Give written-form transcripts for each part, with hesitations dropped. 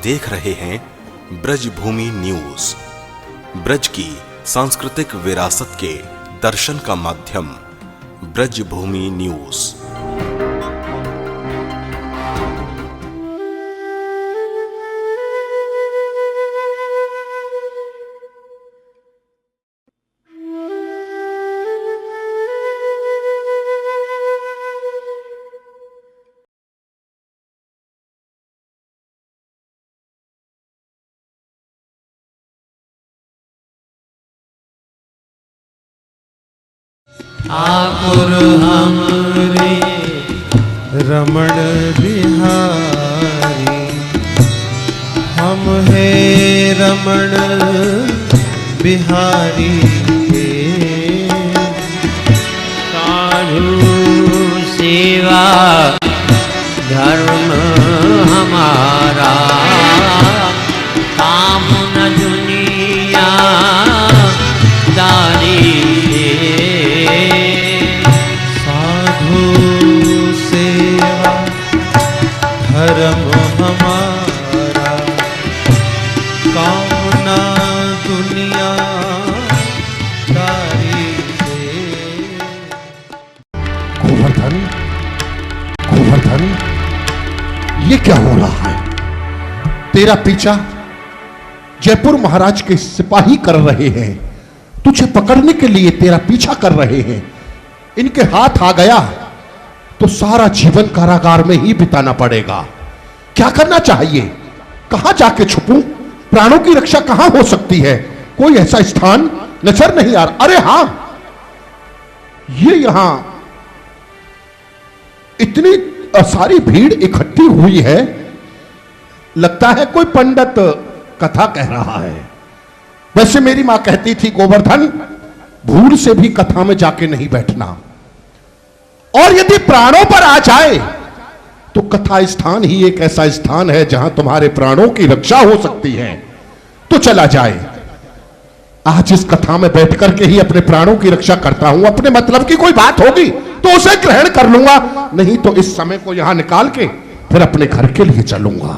देख रहे हैं ब्रजभूमि न्यूज। ब्रज की सांस्कृतिक विरासत के दर्शन का माध्यम ब्रजभूमि न्यूज। ठाकुर हमरे रमण बिहारी, हम है रमण बिहारी के। साधु सेवा धर्म हमारा, काम न दुनिया दारी। धर्म हमारा, कामना दुनिया दारी से। गोवर्धन, गोवर्धन, ये क्या हो रहा है? तेरा पीछा जयपुर महाराज के सिपाही कर रहे हैं, तुझे पकड़ने के लिए तेरा पीछा कर रहे हैं। इनके हाथ आ गया तो सारा जीवन कारागार में ही बिताना पड़ेगा। क्या करना चाहिए? कहां जाके छुपूं? प्राणों की रक्षा कहां हो सकती है? कोई ऐसा स्थान नजर नहीं आ रहा। अरे हां, ये यहां इतनी सारी भीड़ इकट्ठी हुई है, लगता है कोई पंडित कथा कह रहा है। वैसे मेरी मां कहती थी, गोवर्धन, भूल से भी कथा में जाके नहीं बैठना, और यदि प्राणों पर आ जाए तो कथा स्थान ही एक ऐसा स्थान है जहां तुम्हारे प्राणों की रक्षा हो सकती है। तो चला जाए। आज इस कथा में बैठ करके ही अपने प्राणों की रक्षा करता हूं। अपने मतलब की कोई बात होगी तो उसे ग्रहण कर लूंगा, नहीं तो इस समय को यहां निकाल के फिर अपने घर के लिए चलूंगा।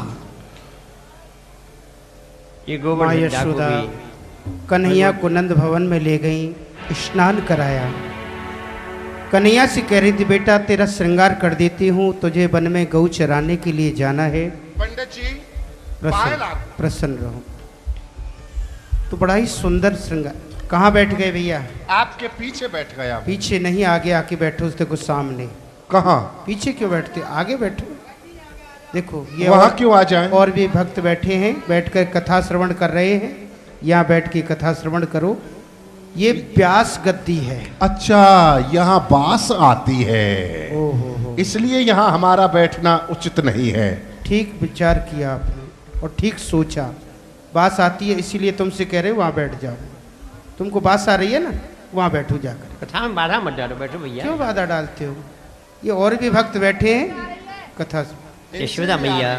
ये माँ यशोदा कन्हैया को नंद भवन में ले गई, स्नान कराया। कन्हैया से कह रही थी, बेटा तेरा श्रृंगार कर देती हूँ, तुझे वन में गऊ चराने के लिए जाना है। पंडित जी प्रसन्न रहो। तो बड़ा ही सुंदर श्रृंगार। कहाँ बैठ गए भैया? आपके पीछे बैठ गया। पीछे नहीं, आगे आके बैठो, उसके कुछ सामने। कहाँ? पीछे क्यों बैठते? आगे बैठो। देखो ये वहां क्यों आ जाए? और भी भक्त बैठे हैं, बैठकर कथा श्रवण कर रहे हैं। यहाँ बैठ के कथा श्रवण करो। ये व्यास गद्दी है। अच्छा, यहाँ बास आती है, ओहो, इसलिए यहाँ हमारा बैठना उचित नहीं है। ठीक विचार किया आपने और ठीक सोचा। बास आती है इसीलिए तुमसे कह रहे हो वहाँ बैठ जाओ। तुमको बास आ रही है ना, वहाँ बैठो जाकर। कथा में बाधा मत डालो, बैठो भैया। क्यों बाधा डालते हो? ये और भी भक्त बैठे हैं कथा। यशोदा मैया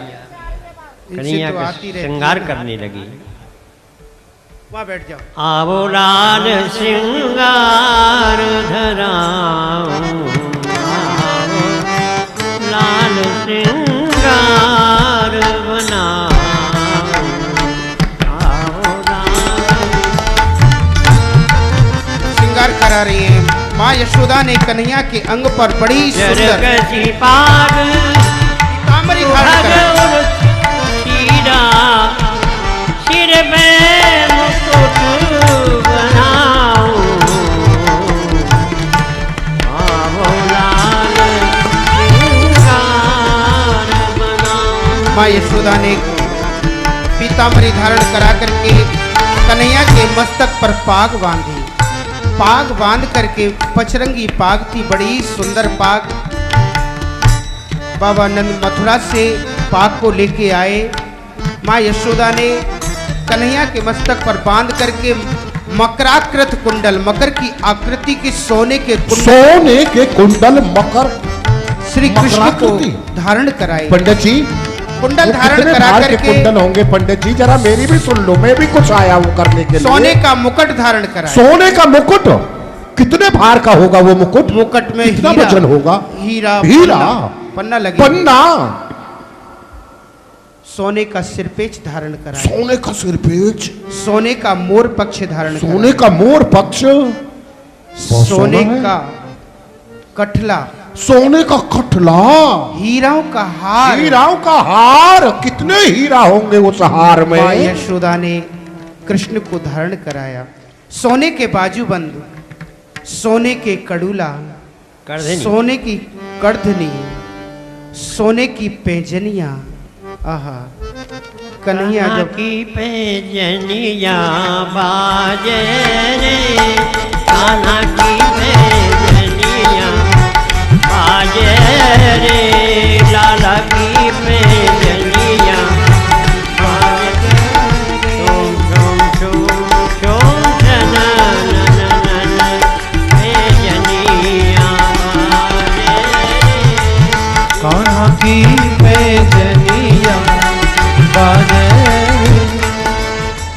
कन्हैया का श्रृंगार करने लगी। वहाँ बैठ जाओ। आवो लाल श्रृंगार धराऊं, आवो लाल श्रृंगार बनाऊं, आवो लाल। श्रृंगार करा रही है माँ यशोदा ने कन्हैया के अंग पर बड़ी सुंदर तामरी धारण करा। सिर में मुकुट बनाऊं, आवो लाल श्रृंगार बनाऊं। माँ यशोदा ने पीताम्बरी धारण करा करके कन्हैया के मस्तक पर पाग बांधी। पाग बांध करके पचरंगी पाग थी, बड़ी सुंदर पाग। बाबा नंद मथुरा से पाग को लेके आए। माँ यशोदा ने कन्हैया के मस्तक पर बांध करके मकराकृत कुंडल, मकर की आकृति के सोने के कुंडल मकर श्री कृष्ण को धारण कराए। पंडित जी, कुंडल धारण करा करके कुंडल होंगे पंडित जी, जरा मेरी भी सुन लो, मैं भी कुछ आया हूँ करने के लिए। सोने का मुकुट धारण करा। सोने का मुकुट? कितने भार का होगा वो मुकुट? मुकुट में कितना वजन होगा? हीरा हीरा पन्ना लगे। पन्ना सोने का सिरपेच धारण कराया, सोने का सिरपेच, सोने का मोर पक्ष धारण सोने का मोर पक्ष, सोने सोना है। का कठला, सोने का कठला, हीराओं का हार। हीराओं का हार। कितने हीरा होंगे उस हार में? माँ यशोदा ने कृष्ण को धारण कराया। सोने के बाजूबंद, सोने के कड़ूला, करधनी। सोने की करधनी, सोने की पैंजनिया। आहा, कन्हैया कान्हा जब की पैजनिया बाजे रे, कान्हा की पैजनिया बाजे रे, लाला की पैजनिया बाजे रे। शोम शोम शोम शोम जना नन नन पैजनिया बाजे रे। कान्हा की पैजनिया बाजे।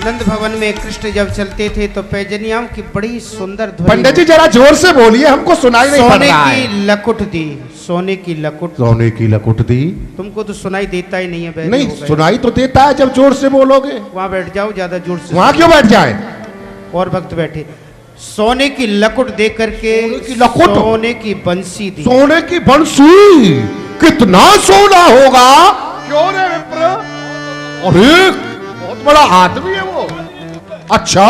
नंद भवन में कृष्ण जब चलते थे तो पैजनियाओं की बड़ी सुंदर ध्वनि। पंडित जी जरा जोर से बोलिए, हमको सुनाई नहीं पड़ सोने रहा की है। लकुट दी, सोने की लकुट। सोने की लकुट दी। तुमको तो सुनाई देता ही नहीं है, बहरे नहीं, हो गए। सुनाई तो देता है जब जोर से बोलोगे। वहां बैठ जाओ, ज्यादा जोर से। वहां क्यों बैठ जाए? और भक्त बैठे। सोने की लकुट दे करके, सोने की लकुट? सोने की बंसी दी। सोने की बंसी। कितना सोना होगा? क्यों रे विप्र? अरे बहुत बड़ा आदमी है वो। अच्छा,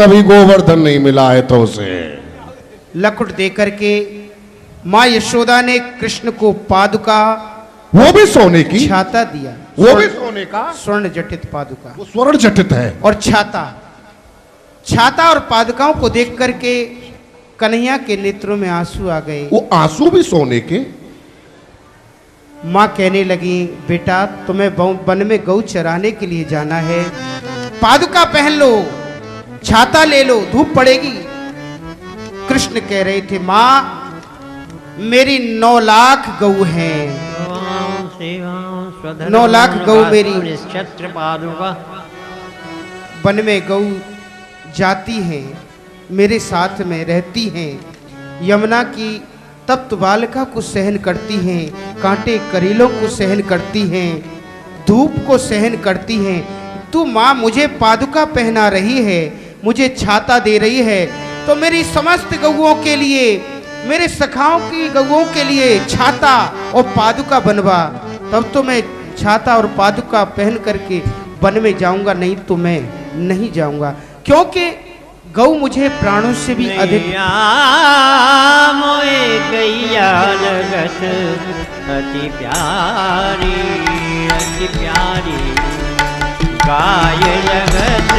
अभी गोवर्धन नहीं मिला है तो उसे। लकुट दे करके माँ यशोदा ने कृष्ण को पादुका, वो भी सोने की, छाता दिया। वो भी सोने का, स्वर्ण जटित पादुका वो स्वर्ण जटित है। और छाता। छाता और पादुकाओं को देख करके कन्हैया के नेत्रों में आंसू आ गए। वो आंसू भी सोने के। माँ कहने लगी, बेटा तुम्हें वन में गौ चराने के लिए जाना है, पादुका पहन लो, छाता ले लो, धूप पड़ेगी। कृष्ण कह रहे थे, माँ मेरी 9 लाख गौ हैं, 9 लाख गौ मेरी। छत्र पादुका। वन में गौ जाती हैं, मेरे साथ में रहती हैं, यमुना की तप्त बालिका को सहन करती हैं, कांटे करीलों को सहन करती हैं, धूप को सहन करती हैं। तू माँ मुझे पादुका पहना रही है, मुझे छाता दे रही है, तो मेरी समस्त गौओं के लिए, मेरे सखाओं की गौओं के लिए छाता और पादुका बनवा, तब तो मैं छाता और पादुका पहन करके वन में जाऊंगा, नहीं तो मैं नहीं जाऊंगा, क्योंकि गौ मुझे प्राणों से भी अधिक। मोए गैया लगत अति प्यारी, अति प्यारी गाय लगत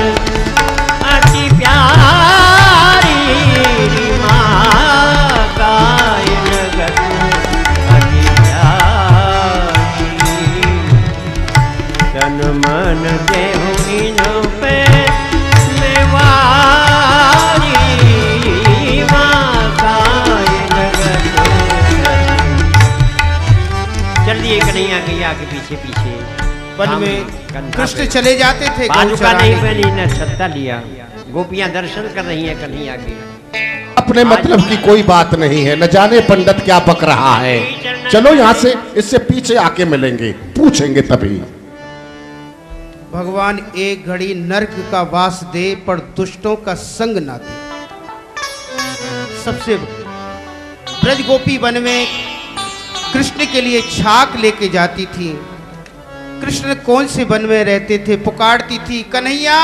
अति प्यारी, माँ गाय लगत अति प्यारी, तन मन देहु इन पे कन्हैया गैया के पीछे पीछे वन में कृष्ण चले जाते थे गौ बालुका नहीं चराने। पहनी न छत्ता लिया। गोपियां दर्शन कर रही हैं कन्हैया के। अपने मतलब की कोई बात नहीं है, न जाने पंडित क्या बक रहा है। चलो यहाँ से, इससे पीछे आके मिलेंगे, पूछेंगे तभी। भगवान एक घड़ी नरक का वास दे पर दुष्टों का संग ना दे। सबसे ब्रज गोपी वन में कृष्ण के लिए छाक लेके जाती थी। कृष्ण कौन से वन में रहते थे, पुकारती थी, कन्हैया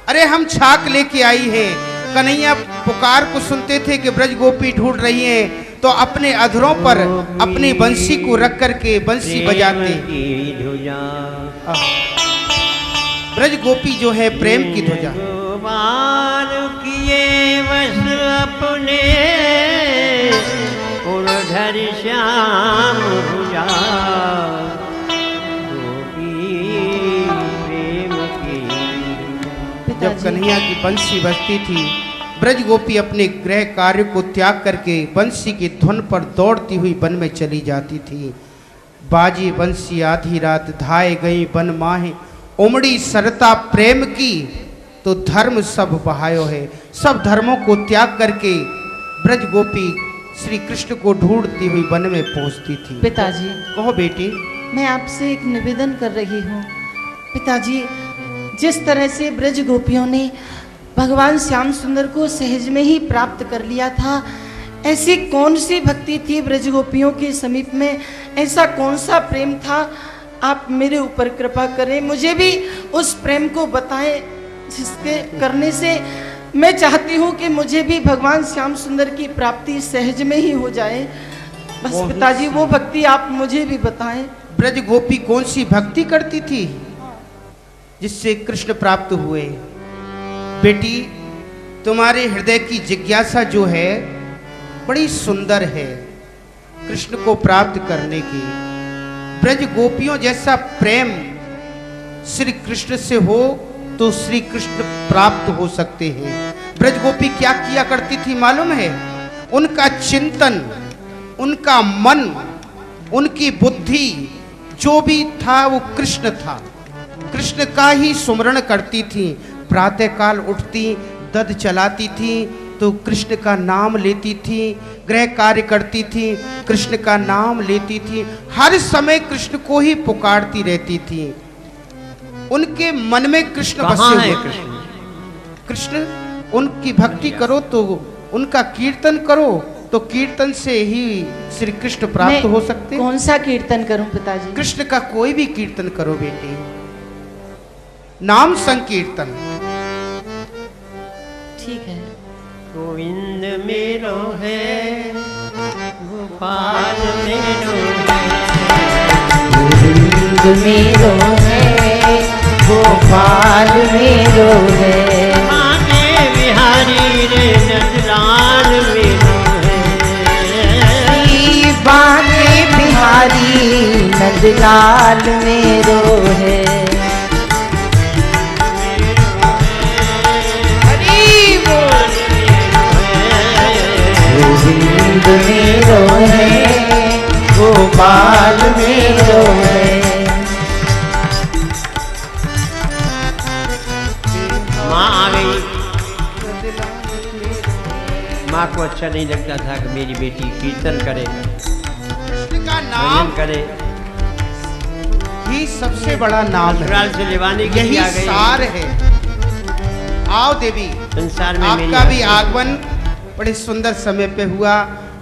अरे हम छाक लेके आई हैं। कन्हैया पुकार को सुनते थे कि ब्रज गोपी ढूंढ रही हैं, तो अपने अधरों पर अपनी बंसी को रख करके बंसी बजाते। ब्रज गोपी जो है प्रेम की ध्वजा। किए बस अपने उधर श्याम भुजा, गोपी प्रेम की। जब कन्हैया की बंसी बजती थी, ब्रज गोपी अपने गृह कार्य को त्याग करके बंसी की धुन पर दौड़ती हुई वन में चली जाती थी। बाजी बंसी आधी रात धाए गई वन माहे, उमड़ी सरता प्रेम की, तो धर्म सब बहायो है। सब धर्मों को त्याग करके ब्रज गोपी श्री कृष्ण को ढूंढती हुई वन में पहुंचती थी। पिताजी कहो बेटी। मैं आपसे एक निवेदन कर रही हूँ। पिताजी, जिस तरह से ब्रज गोपियों ने भगवान श्याम सुंदर को सहज में ही प्राप्त कर लिया था, ऐसी कौन सी भक्ति थी ब्रज गोपियों के समीप में, ऐसा कौन सा प्रेम था? आप मेरे ऊपर कृपा करें, मुझे भी उस प्रेम को बताएं जिसके करने से मैं चाहती हूँ कि मुझे भी भगवान श्याम सुंदर की प्राप्ति सहज में ही हो जाए। बस पिताजी, वो भक्ति आप मुझे भी बताएं। ब्रज गोपी कौन सी भक्ति करती थी जिससे कृष्ण प्राप्त हुए? बेटी, तुम्हारे हृदय की जिज्ञासा जो है बड़ी सुंदर है कृष्ण को प्राप्त करने की। ब्रज गोपियों जैसा प्रेम श्री कृष्ण से हो तो श्री कृष्ण प्राप्त हो सकते हैं। ब्रज गोपी क्या किया करती थी मालूम है? उनका चिंतन, उनका मन, उनकी बुद्धि जो भी था वो कृष्ण था। कृष्ण का ही सुमरण करती थी। प्रातःकाल उठती, दध चलाती थी तो कृष्ण का नाम लेती थी, गृह कार्य करती थी, कृष्ण का नाम लेती थी, हर समय कृष्ण को ही पुकारती रहती थी। उनके मन में कृष्ण बसे हुए। कृष्ण, उनकी भक्ति करो तो उनका कीर्तन करो तो कीर्तन से ही श्री कृष्ण प्राप्त हो सकते। कौन सा कीर्तन करूं पिताजी? कृष्ण का कोई भी कीर्तन करो बेटी, नाम संकीर्तन। ठीक है। गोविंद मेरो है, गोपाल मेरो है, गोविंद मेरो है, गोपाल मेरो है, आगे बिहारी रे नजरान मेरो है, बागे बिहारी नंदलाल मेरो है। गोविंद मेरो है, गोपाल मेरो है। माँ आ गई। माँ को अच्छा नहीं लगता था कि मेरी बेटी कीर्तन करे, कृष्ण का नाम भजन करे। ही सबसे बड़ा नाम है, ससुराल से लेवाने की यही आ गई। सार है। आओ देवी, संसार में आपका भी मेरी आगमन बड़े सुंदर समय पे हुआ।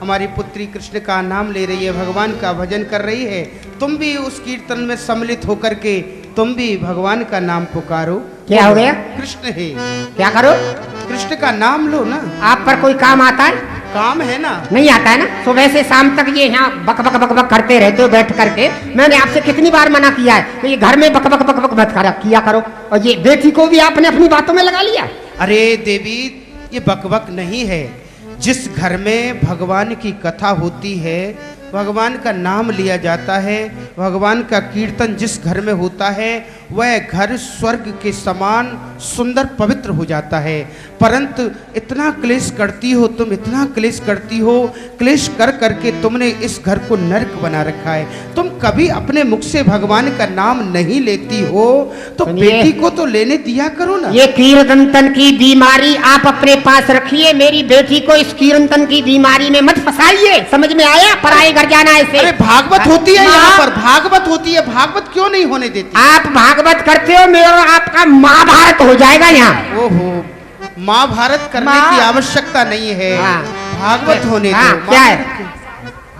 हमारी पुत्री कृष्ण का नाम ले रही है, भगवान का भजन कर रही है। तुम भी उस कीर्तन में सम्मिलित होकर के तुम भी भगवान का नाम पुकारो। क्या हो गया? कृष्ण है, क्या करो? कृष्ण का नाम लो ना। आप पर कोई काम आता है? काम है ना? नहीं आता है ना? सुबह से शाम तक ये यहाँ बक बक बक बक करते रहते हो बैठ करके। मैंने आपसे कितनी बार मना किया है कि ये घर में बक बक बक बक मत किया करो, और ये बेटी को भी आपने अपनी बातों में लगा लिया। अरे देवी, ये बकबक नहीं है। जिस घर में भगवान की कथा होती है, भगवान का नाम लिया जाता है, भगवान का कीर्तन जिस घर में होता है, वह घर स्वर्ग के समान सुंदर पवित्र हो जाता है। परंतु इतना क्लेश करती हो तुम, इतना क्लेश करती हो, क्लेश कर करके तुमने इस घर को नरक बना रखा है। तुम कभी अपने मुख से भगवान का नाम नहीं लेती हो तो बेटी को तो लेने दिया करो ना। ये कीर्तन की बीमारी आप अपने पास रखिए, मेरी बेटी को इस कीर्तन की बीमारी में मत फंसाइए। समझ में आया? पराए घर जाना ऐसे। अरे भागवत होती है यहाँ पर, भागवत होती है। भागवत क्यों नहीं होने देती? आप भागवत करते हो, मेरा आपका महाभारत हो जाएगा यहाँ। ओहो, महाभारत करने की आवश्यकता नहीं है, हाँ। भागवत होने हाँ, दो। क्या है?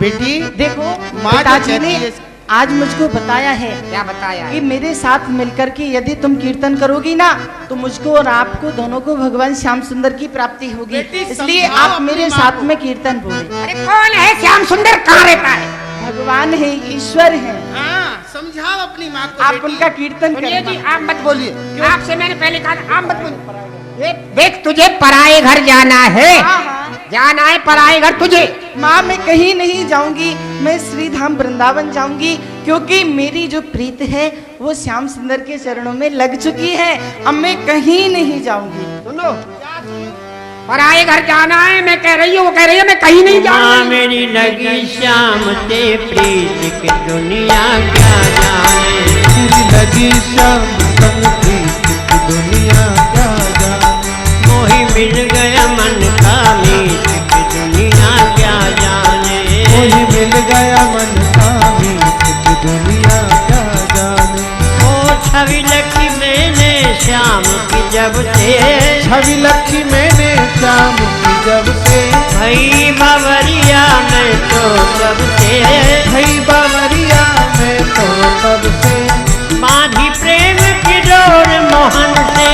बेटी देखो, माँ जो पिताजी ने कहती है- आज मुझको बताया है क्या बताया? कि मेरे साथ मिलकर के यदि तुम कीर्तन करोगी ना तो मुझको और आपको दोनों को भगवान श्याम सुंदर की प्राप्ति होगी। बेटी, इसलिए समझाओ आप अपनी मेरे माँ साथ को। में कीर्तन बोले। अरे कौन है श्याम सुंदर? कहाँ रहता है? भगवान है, ईश्वर है, हाँ, समझाओ अपनी माँ को। आप बेटी। उनका कीर्तन सुनिए जी, करें। आप मत बोलिए। आपसे मैंने पहले कहा आप मत बोलिए। ये देख, तुझे पराए घर जाना है, हाँ, हाँ। जाना है पराए घर तुझे। माँ, मैं कहीं नहीं जाऊंगी, मैं श्री धाम वृंदावन जाऊंगी, क्योंकि मेरी जो प्रीत है वो श्याम सुंदर के चरणों में लग चुकी है। अब मैं कहीं नहीं जाऊंगी। सुनो, पराए घर जाना है, मैं कह रही हूँ, वो कह रही है मैं कहीं नहीं माँ जाऊंगी। मेरी लगी श्याम ते प्रीत की दुनिया क्या जाने, तेरी लगी श्याम संग प्रीत की दुनिया क्या जाने। मोही मिल गया मन का मीत की दुनिया क्या जाने, मुझे मिल गया मन का मीत की दुनिया श्याम की जब से, छवि लखी मैंने श्याम की जब से, भई बावरिया मैं तो तब से, भई बावरिया मैं तो तब से, बांधी प्रेम की डोर मोहन से,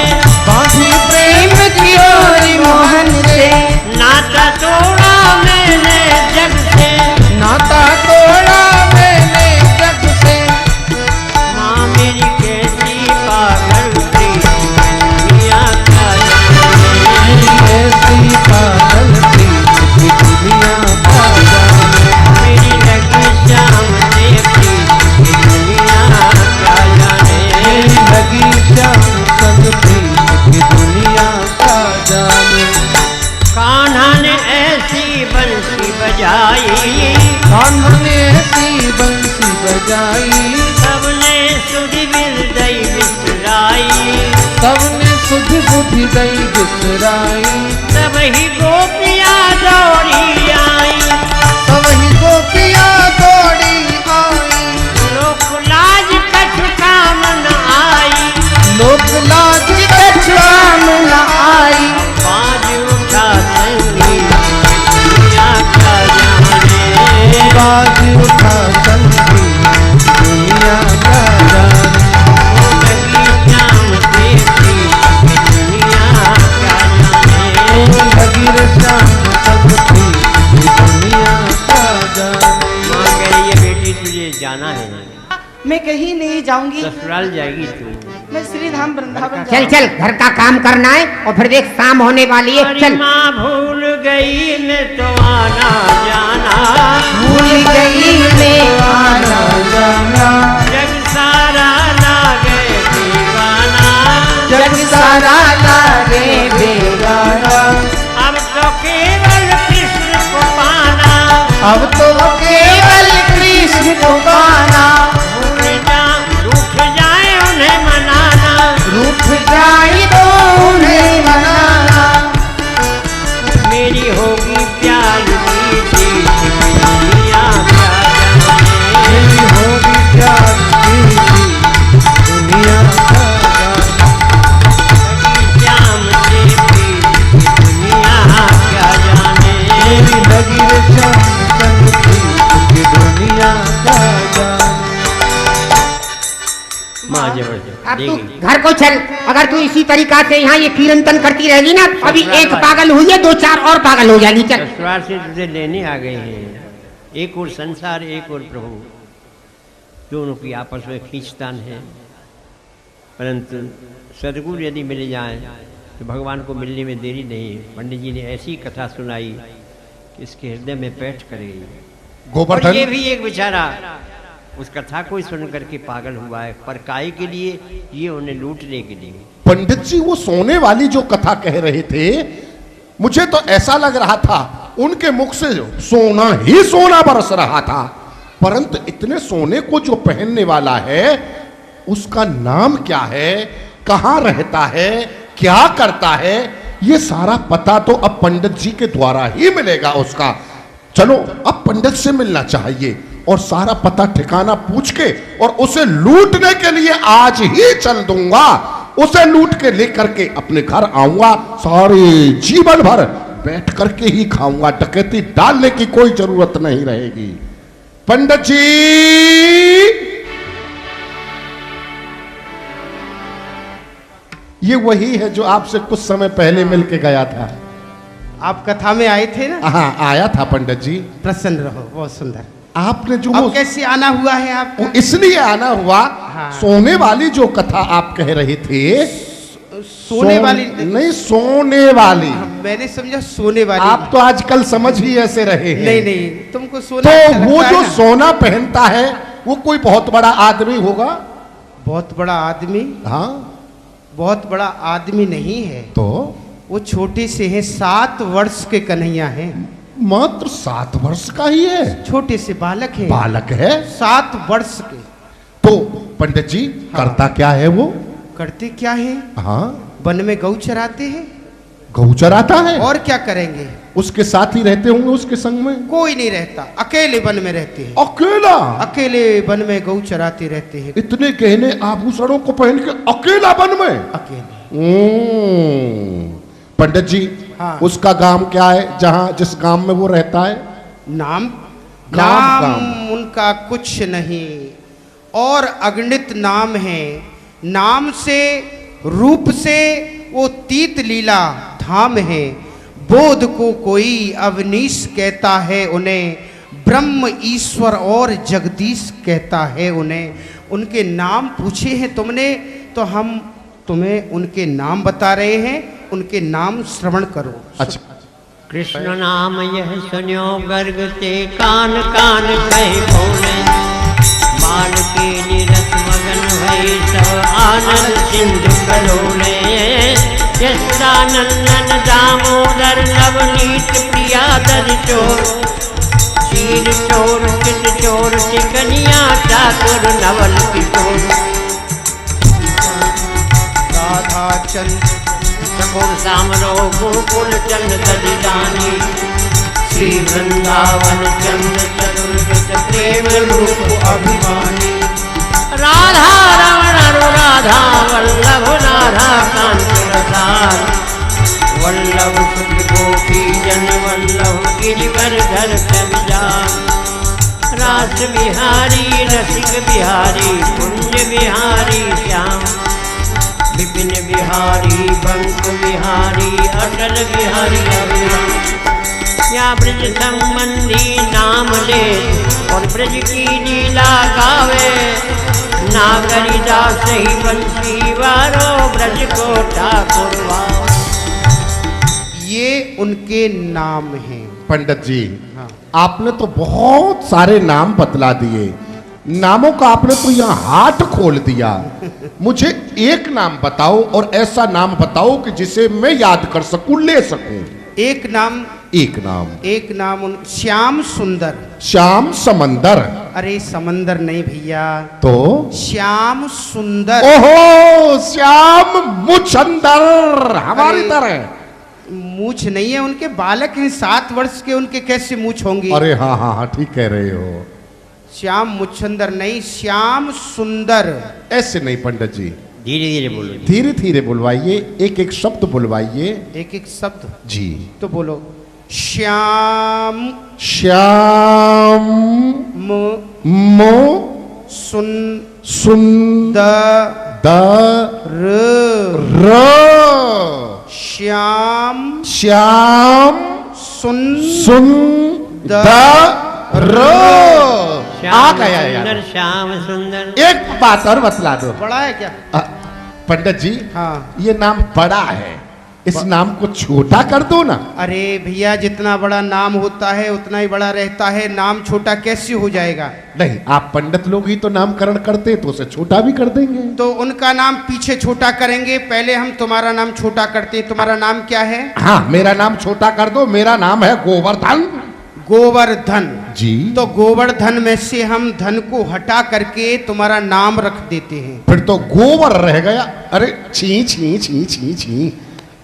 बांधी प्रेम की और मोहन से, नाता तोड़ा मैंने जग से, नाता तोड़ा मैंने जग से, माँ मेरी कैसी पागल थी दुनिया का जाने, ऐसी पागल थी कि दुनिया का जाने, मेरी लगी श्याम से प्रीत की दुनिया का जाने, लगी श्याम संग थी कि दुनिया का जाने। कान्हा ने ऐसी बंसी बजाई, कान्हा ने ऐसी बंसी बजाई, सबने सुधि हृदय बिसराई, सबने सुध बुद्धि गई बिसराई, सब ही गोपियाँ दौड़ी आई, सब ही गोपियाँ दौड़ी आई, लोक लाज कछु काम न आई, लोक लाज कछुआम न आई, बाज उठा संगीत दुनिया का जाने, बाज उठा संगीत दुनिया का जाने, लगी श्याम से प्रीत की दुनिया का जाने, लगी रे श्याम संग थी कि दुनिया का जाने। माँ कह रही है बेटी तुझे जाना है, मैं कहीं नहीं जाऊंगी, ससुराल जाएगी तू। मैं श्री धाम वृंदावन चल जाऊंगी। चल घर का काम करना है और फिर देख शाम होने वाली है। अरे चल माँ भूल गई मैं तो आना जाना, भूल गई मैं आना जाना, जग सारा लागे दीवाना, जग सारा लागे बेगाना, अब तो केवल कृष्ण को पाना, अब तो केवल कृष्ण को पाना, रूठ जाए उन्हें मनाना, रूठ जाए तो उन्हें मनाना, मेरी होगी प्यार की जीत दुनिया का जाने, मेरी होगी प्यार की दुनिया का जाने, श्याम से प्रीत की दुनिया क्या जाने, मेरी लगी रे श्याम संग थी कि दुनिया का जाने। माँ जबरदस्त अब तू देगी। घर को चल। अगर तू इसी तरीका से यहाँ ये कीर्तन करती रहेगी ना, अभी एक पागल हुई है, 2-4 और पागल हो जाएगी। चल ससुराल से तुझे लेने आ गए हैं, एक और संसार एक और प्रभु, दोनों की आपस में खींचतान है, परंतु सदगुरु यदि मिल जाए तो भगवान को मिलने में देरी नहीं। पंडित जी ने ऐसी कथा सुनाई कि इसके हृदय में पैठ करेगी। और गोवर्धन ये भी एक बेचारा उस कथा को सुन करके पागल हुआ है, पर काय के लिए, ये उन्हें लूटने के लिए। पंडित जी वो सोने वाली जो कथा कह रहे थे, मुझे तो ऐसा लग रहा था उनके मुख से सोना ही सोना बरस रहा था, परंतु इतने सोने को जो पहनने वाला है उसका नाम क्या है, कहाँ रहता है, क्या करता है, ये सारा पता तो अब पंडित जी के द्वारा ही मिलेगा उसका। चलो अब पंडित से मिलना चाहिए और सारा पता ठिकाना पूछ के और उसे लूटने के लिए आज ही चल दूंगा। उसे लूट के लेकर के अपने घर आऊंगा, सारे जीवन भर बैठ करके ही खाऊंगा, डकैती डालने की कोई जरूरत नहीं रहेगी। पंडित जी, ये वही है जो आपसे कुछ समय पहले मिलके गया था। आप कथा में आए थे ना? हाँ आया था पंडित जी। प्रसन्न रहो, बहुत सुंदर। आपने जो अब कैसे आना हुआ है आपका? इसलिए आना हुआ, हाँ। सोने वाली जो कथा आप कह रहे थे, सोने वाली नहीं, सोने वाली। मैंने समझा सोने वाली। आप तो आजकल समझ ही ऐसे रहे हैं। नहीं नहीं, तुमको सोना तो अच्छा वो लगता जो है ना? सोना पहनता है वो कोई बहुत बड़ा आदमी होगा। बहुत बड़ा आदमी? हाँ बहुत बड़ा आदमी नहीं है, तो वो छोटे से हैं, 7 वर्ष के कन्हैया हैं। मात्र 7 वर्ष का ही है, छोटे से बालक हैं। बालक है। 7 वर्ष के। तो पंडित जी करता क्या है वो? करते क्या है? हाँ, वन में गौ चराते हैं। गऊ चराता है? और क्या करेंगे? उसके साथ ही रहते होंगे, उसके संग में? कोई नहीं रहता, अकेले वन में रहते हैं। अकेला? अकेले वन में गऊ चराते रहते हैं। इतने गहने आभूषणों को पहन के अकेला वन में? अकेले। पंडित जी, हाँ। उसका गांव क्या है जहां जिस गांव में वो रहता है? नाम गांव, नाम उनका कुछ नहीं, और अगणित नाम है। नाम से, रूप से वो तीत लीला धाम है। बोध को कोई अवनीश कहता है उन्हें, ब्रह्म ईश्वर और जगदीश कहता है उन्हें। उनके नाम पूछे हैं तुमने, तो हम तुम्हें उनके नाम बता रहे हैं, उनके नाम श्रवण करो। अच्छा। कृष्ण नाम यह सुन्यो गर्ग ते कान कान कहे बोले, माल के निरत मगन भई सब आनंद सिंधु कलोले। यस्तानंदन दामोदर नवनीत प्रियादर चोर, चीर चोर चित चोर टिकनिया चातुर नवल किशोर। राधा चंद चकोर सामरो गोकुल चंद ददिदानी, श्री वृंदावन चंद चतुर्भुज प्रेम रूप अभिमानी। राधा रमण अनुराधा वल्लभ राधा कांत रसार, वल्लभ सुख गोपी जन वल्लभ गिरिवर धर कविजान। रास बिहारी रसिक बिहारी कुंज बिहारी श्याम, विपिन बिहारी बंक बिहारी अटल बिहारी अभिराम। या ब्रज संबंधी नाम ले और ब्रज की लीला गावे, नागरी दास ही बंसी वारो ब्रज को ठाकुर वाओ। ये उनके नाम हैं। पंडित जी, हाँ। आपने तो बहुत सारे नाम बतला दिए, नामों का आपने तो यहाँ हाथ खोल दिया। मुझे एक नाम बताओ, और ऐसा नाम बताओ कि जिसे मैं याद कर सकूं, ले सकूं। एक नाम, एक नाम। एक नाम श्याम सुंदर। श्याम समंदर? अरे समंदर नहीं भैया, तो श्याम सुंदर। ओहो, श्याम मुचंदर, हमारी अरे, तरह। मूछ नहीं है, उनके बालक हैं 7 वर्ष के, उनके कैसे मूछ होंगी? अरे हाँ हाँ हाँ, ठीक कह रहे हो। श्याम मुचंदर नहीं, श्याम सुंदर। ऐसे नहीं पंडित जी, धीरे धीरे बोलो। धीरे धीरे बुलवाइए, एक एक शब्द बुलवाइए। एक एक शब्द जी तो बोलो। श्याम, श्याम मो सुन सुंदर र श्याम श्याम सुंदर आ गया यार। श्याम सुंदर। एक बात और बतला दो। बड़ा है क्या? पंडित जी, हाँ। ये नाम बड़ा है, इस नाम को छोटा कर दो ना। अरे भैया, जितना बड़ा नाम होता है उतना ही बड़ा रहता है, नाम छोटा कैसे हो जाएगा? नहीं, आप पंडित लोग ही तो नामकरण करते, तो उसे छोटा भी कर देंगे। तो उनका नाम पीछे छोटा करेंगे, पहले हम तुम्हारा नाम छोटा करते। तुम्हारा नाम क्या है? हाँ, मेरा नाम छोटा कर दो। मेरा नाम है गोवर्धन। गोवर्धन जी। तो गोवर्धन में से हम धन को हटा करके तुम्हारा नाम रख देते हैं। फिर तो गोबर रह गया। अरे छी छी छी छी छी,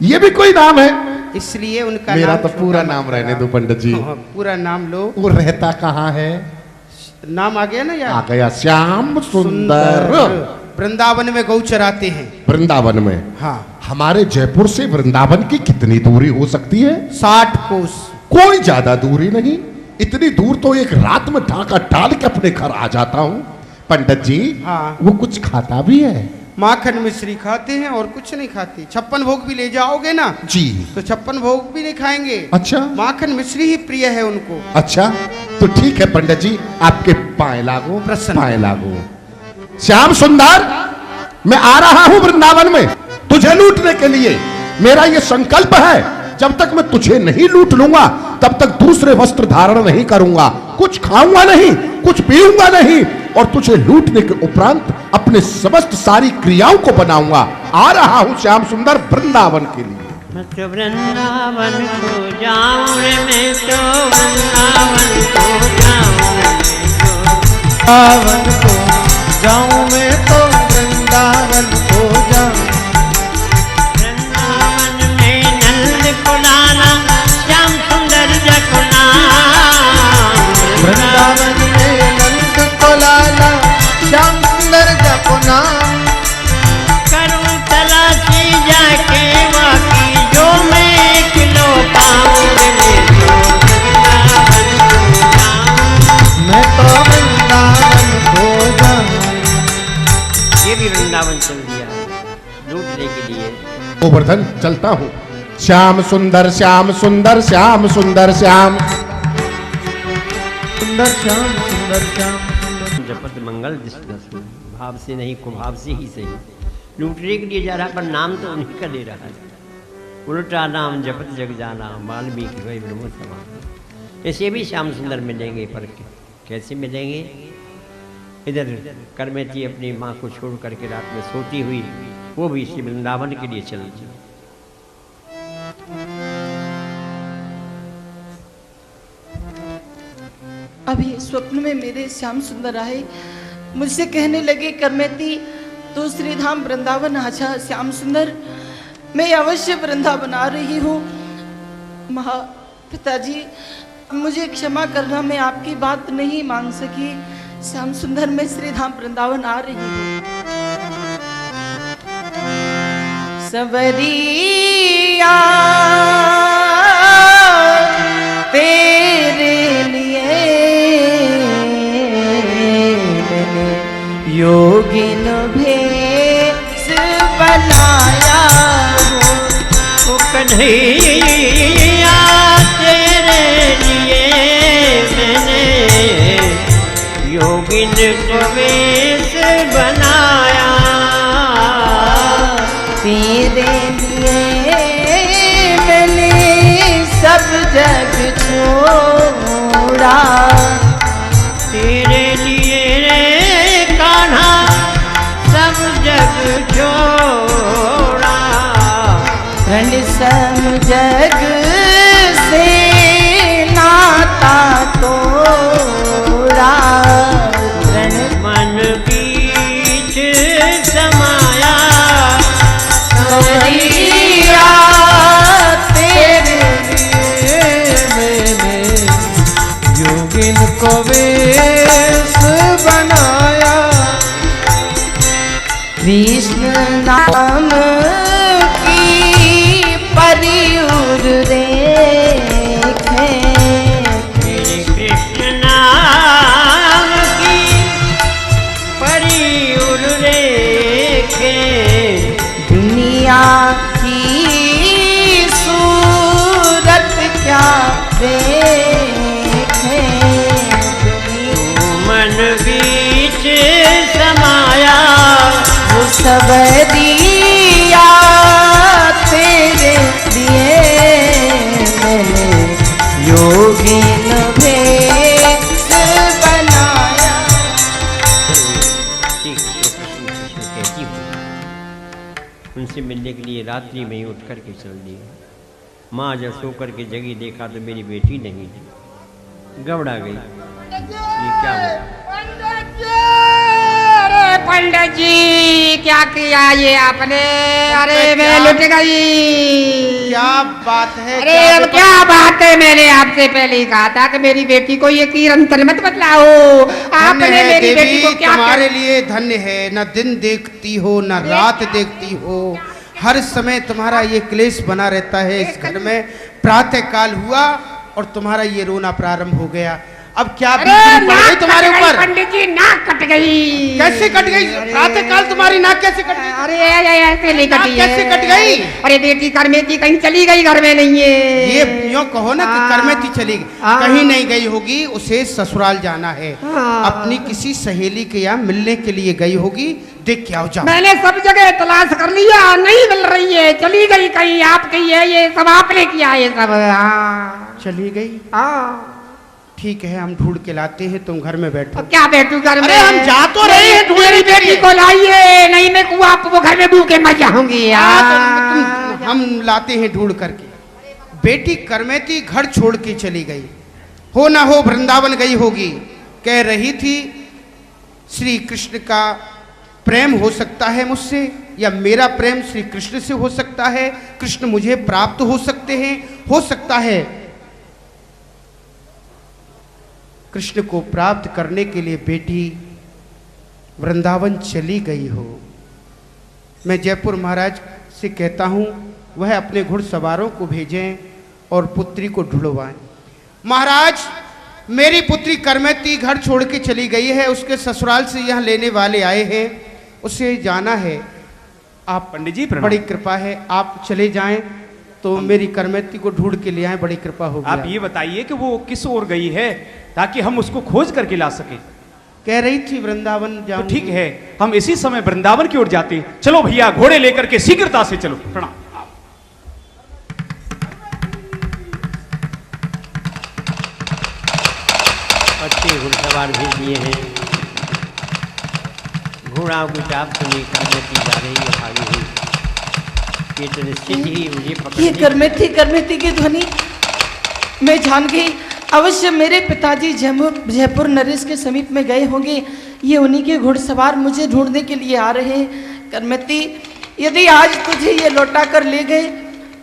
ये भी कोई नाम है? इसलिए उनका मेरा नाम तो पूरा नाम रहने दो पंडित जी। हाँ, पूरा नाम लो। वो रहता कहाँ है? नाम आ गया ना यार? आ गया, श्याम सुंदर। वृंदावन में गौ चराते हैं। वृंदावन में? हाँ। हमारे जयपुर से वृंदावन की कितनी दूरी हो सकती है? 60 कोस। कोई ज्यादा दूरी नहीं। इतनी दूर तो एक रात में ढाका डाल के अपने घर आ जाता हूँ। पंडित जी, हाँ। वो कुछ खाता भी है? माखन मिश्री खाते हैं और कुछ नहीं खाते। 56 भोग भी ले जाओगे ना जी, तो 56 भोग भी नहीं खाएंगे। अच्छा। माखन मिश्री ही प्रिय है उनको। अच्छा, तो ठीक है पंडित जी, आपके पाए लागो, प्रसन्न। पाए लागो। श्याम सुंदर, मैं आ रहा हूं वृंदावन में तुझे लूटने के लिए। मेरा ये संकल्प है, जब तक मैं तुझे नहीं लूट लूंगा तब तक दूसरे वस्त्र धारण नहीं करूंगा, कुछ खाऊंगा नहीं, कुछ पीऊंगा नहीं, और तुझे लूटने के उपरांत अपने समस्त सारी क्रियाओं को बनाऊंगा। आ रहा हूं श्याम सुंदर वृंदावन के लिए। मत वृंदावन को जाऊं रे मैं तो, वृंदावन को जाऊं रे मैं तो, वृंदावन को जाऊं। वृंदावन में नंद गोवर्धन चलता हूं। श्याम सुंदर श्याम सुंदर श्याम सुंदर श्याम सुंदर श्याम सुंदर श्याम सुंदर। जपत मंगल जिसका भाव से नहीं कुभाव से ही सही, लूटने के लिए जा रहा पर नाम तो उन्हीं का ले रहा है। उल्टा नाम जपत जग जाना, वाल्मीकि वही ब्रह्म समान। ऐसे भी श्याम सुंदर मिलेंगे, पर कैसे मिलेंगे? इधर करमेती अपनी माँ को छोड़ करके रात में सोती हुई, वो भी श्री वृंदावन के लिए चली गई। अभी स्वप्न में मेरे श्याम सुंदर आए, मुझसे कहने लगे, करमेती तो श्रीधाम वृंदावन आजा। श्याम सुंदर, मैं अवश्य वृंदावन आ रही हूँ। पिताजी मुझे क्षमा करना, मैं आपकी बात नहीं मान सकी। श्याम सुंदर, मैं श्रीधाम वृंदावन आ रही हूँ। सवरिया तेरे लिए योगिन भेष बनाया हो। कन्हैया तेरे लिए मैंने योगिन को वेश बनाया। तेरे लिए मैंने सब जग छोड़ा। तेरे लिए रे कान्हा सब जग छोड़ा। रण सम जग से नाता तोड़ा। रण मन बीच समाया। सवरिया तेरे लिए मैंने योगिन को वेश बनाया। कृष्ण नाम की परिउर रेखे। कृष्ण नाम की परिउर रेखे। दुनिया की सूरत क्या देखे। मन बीच समाया। वो सब दिया तेरे लिए मैंने योगिन भेष बनाया। कहती हूँ, उनसे मिलने के लिए रात्रि में ही उठ करके चल दिया। माँ जब सो करके जगी, देखा तो मेरी बेटी नहीं थी, घबरा गई। ये क्या हुआ? अरे पंडित जी, क्या किया ये आपने? अरे मैं लुट गई। क्या बात है? अरे अब क्या बात है? मैंने आपसे पहले ही कहा था कि मेरी बेटी को ये किरंतर मत बतलाओ। आपने मेरी बेटी को क्या तुम्हारे लिए धन्य है, न दिन देखती हो न रात देखती हो, हर समय तुम्हारा ये क्लेश बना रहता है इस घर में। प्रातः काल हुआ और तुम्हारा ये रोना प्रारंभ हो गया। अब क्या बीतनी पड़ गई तुम्हारे ऊपर? पंडित जी, नाक कट गई। कैसे कट गई? प्रातः काल तुम्हारी नाक कैसे कट गई? अरे ऐसे नहीं कटी है। कैसे कट गई? अरे बेटी करमेती कहीं चली गई, घर में नहीं है। ये यूं कहो ना कि करमेती चली गई, कहीं नहीं गई होगी, उसे ससुराल जाना है। अपनी किसी सहेली के यहाँ मिलने के लिए गई होगी, देख के आओ जाओ। मैंने सब जगह तलाश कर लिया, नहीं मिल रही है, चली गई कहीं। आप कही है ये सब आपने किया ये सब? चली गई? ठीक है, हम ढूंढ के लाते हैं, तुम घर में बैठो। क्या बैठू घर में? अरे हम जा तो रहे हैं मेरी बेटी को लाइए, नहीं मैं कुआ वो घर में भूखे मर जाऊंगी। हम लाते हैं ढूंढ करके। बेटी करमेती घर छोड़ के चली गई, हो ना हो वृंदावन गई होगी। कह रही थी श्री कृष्ण का प्रेम हो सकता है मुझसे, या मेरा प्रेम श्री कृष्ण से हो सकता है, कृष्ण मुझे प्राप्त हो सकते हैं, हो सकता है कृष्ण को प्राप्त करने के लिए बेटी वृंदावन चली गई हो। मैं जयपुर महाराज से कहता हूँ वह अपने घुड़सवारों को भेजें और पुत्री को ढूंढवाएं। महाराज, मेरी पुत्री करमेती घर छोड़ के चली गई है, उसके ससुराल से यहाँ लेने वाले आए हैं, उसे जाना है। आप पंडित जी प्रणाम। बड़ी कृपा है, आप चले जाएं तो मेरी करमेती को ढूंढ के ले आए, बड़ी कृपा होगी। आप ये बताइए कि वो किस ओर गई है ताकि हम उसको खोज करके ला सके। कह रही थी वृंदावन तो जाऊं। ठीक है, हम इसी समय वृंदावन की ओर जाते हैं। चलो भैया, घोड़े लेकर के शीघ्रता से चलो। प्रणाम। अच्छे घुड़सवार भेज दिए हैं। घोड़ा की चाप सुनी करमेती जा रही है भागी हुई। ये तो निश्चित ही मुझे ये पकड़ने करमेती की ध्वनि मैं जान गई। अवश्य मेरे पिताजी जयपुर नरेश के समीप में गए होंगे। ये उन्हीं के घुड़सवार मुझे ढूंढने के लिए आ रहे हैं। करमेती, यदि आज तुझे ये लौटा कर ले गए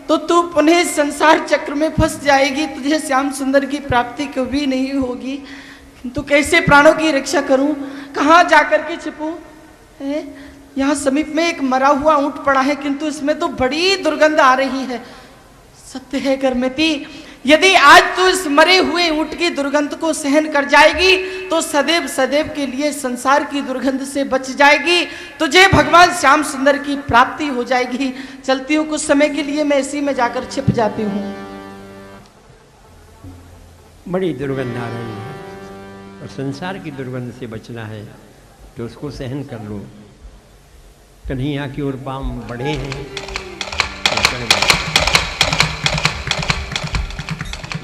तो तू पुनः संसार चक्र में फंस जाएगी। तुझे श्याम सुंदर की प्राप्ति कभी नहीं होगी। किंतु कैसे प्राणों की रक्षा करूं, कहाँ जाकर के छिपूं? यहाँ समीप में एक मरा हुआ ऊंट पड़ा है, किंतु इसमें तो बड़ी दुर्गंध आ रही है। सत्य है करमेती, यदि आज तू इस मरे हुए ऊंट की दुर्गंध को सहन कर जाएगी तो सदैव सदैव के लिए संसार की दुर्गंध से बच जाएगी। तुझे भगवान श्याम सुंदर की प्राप्ति हो जाएगी। चलती हूँ, कुछ समय के लिए मैं इसी में जाकर छिप जाती हूँ। बड़ी दुर्गंध आ रही है और संसार की दुर्गंध से बचना है तो उसको सहन कर लो। कन्हैया की ओर पांव बढ़े हैं तो चढ़ गए।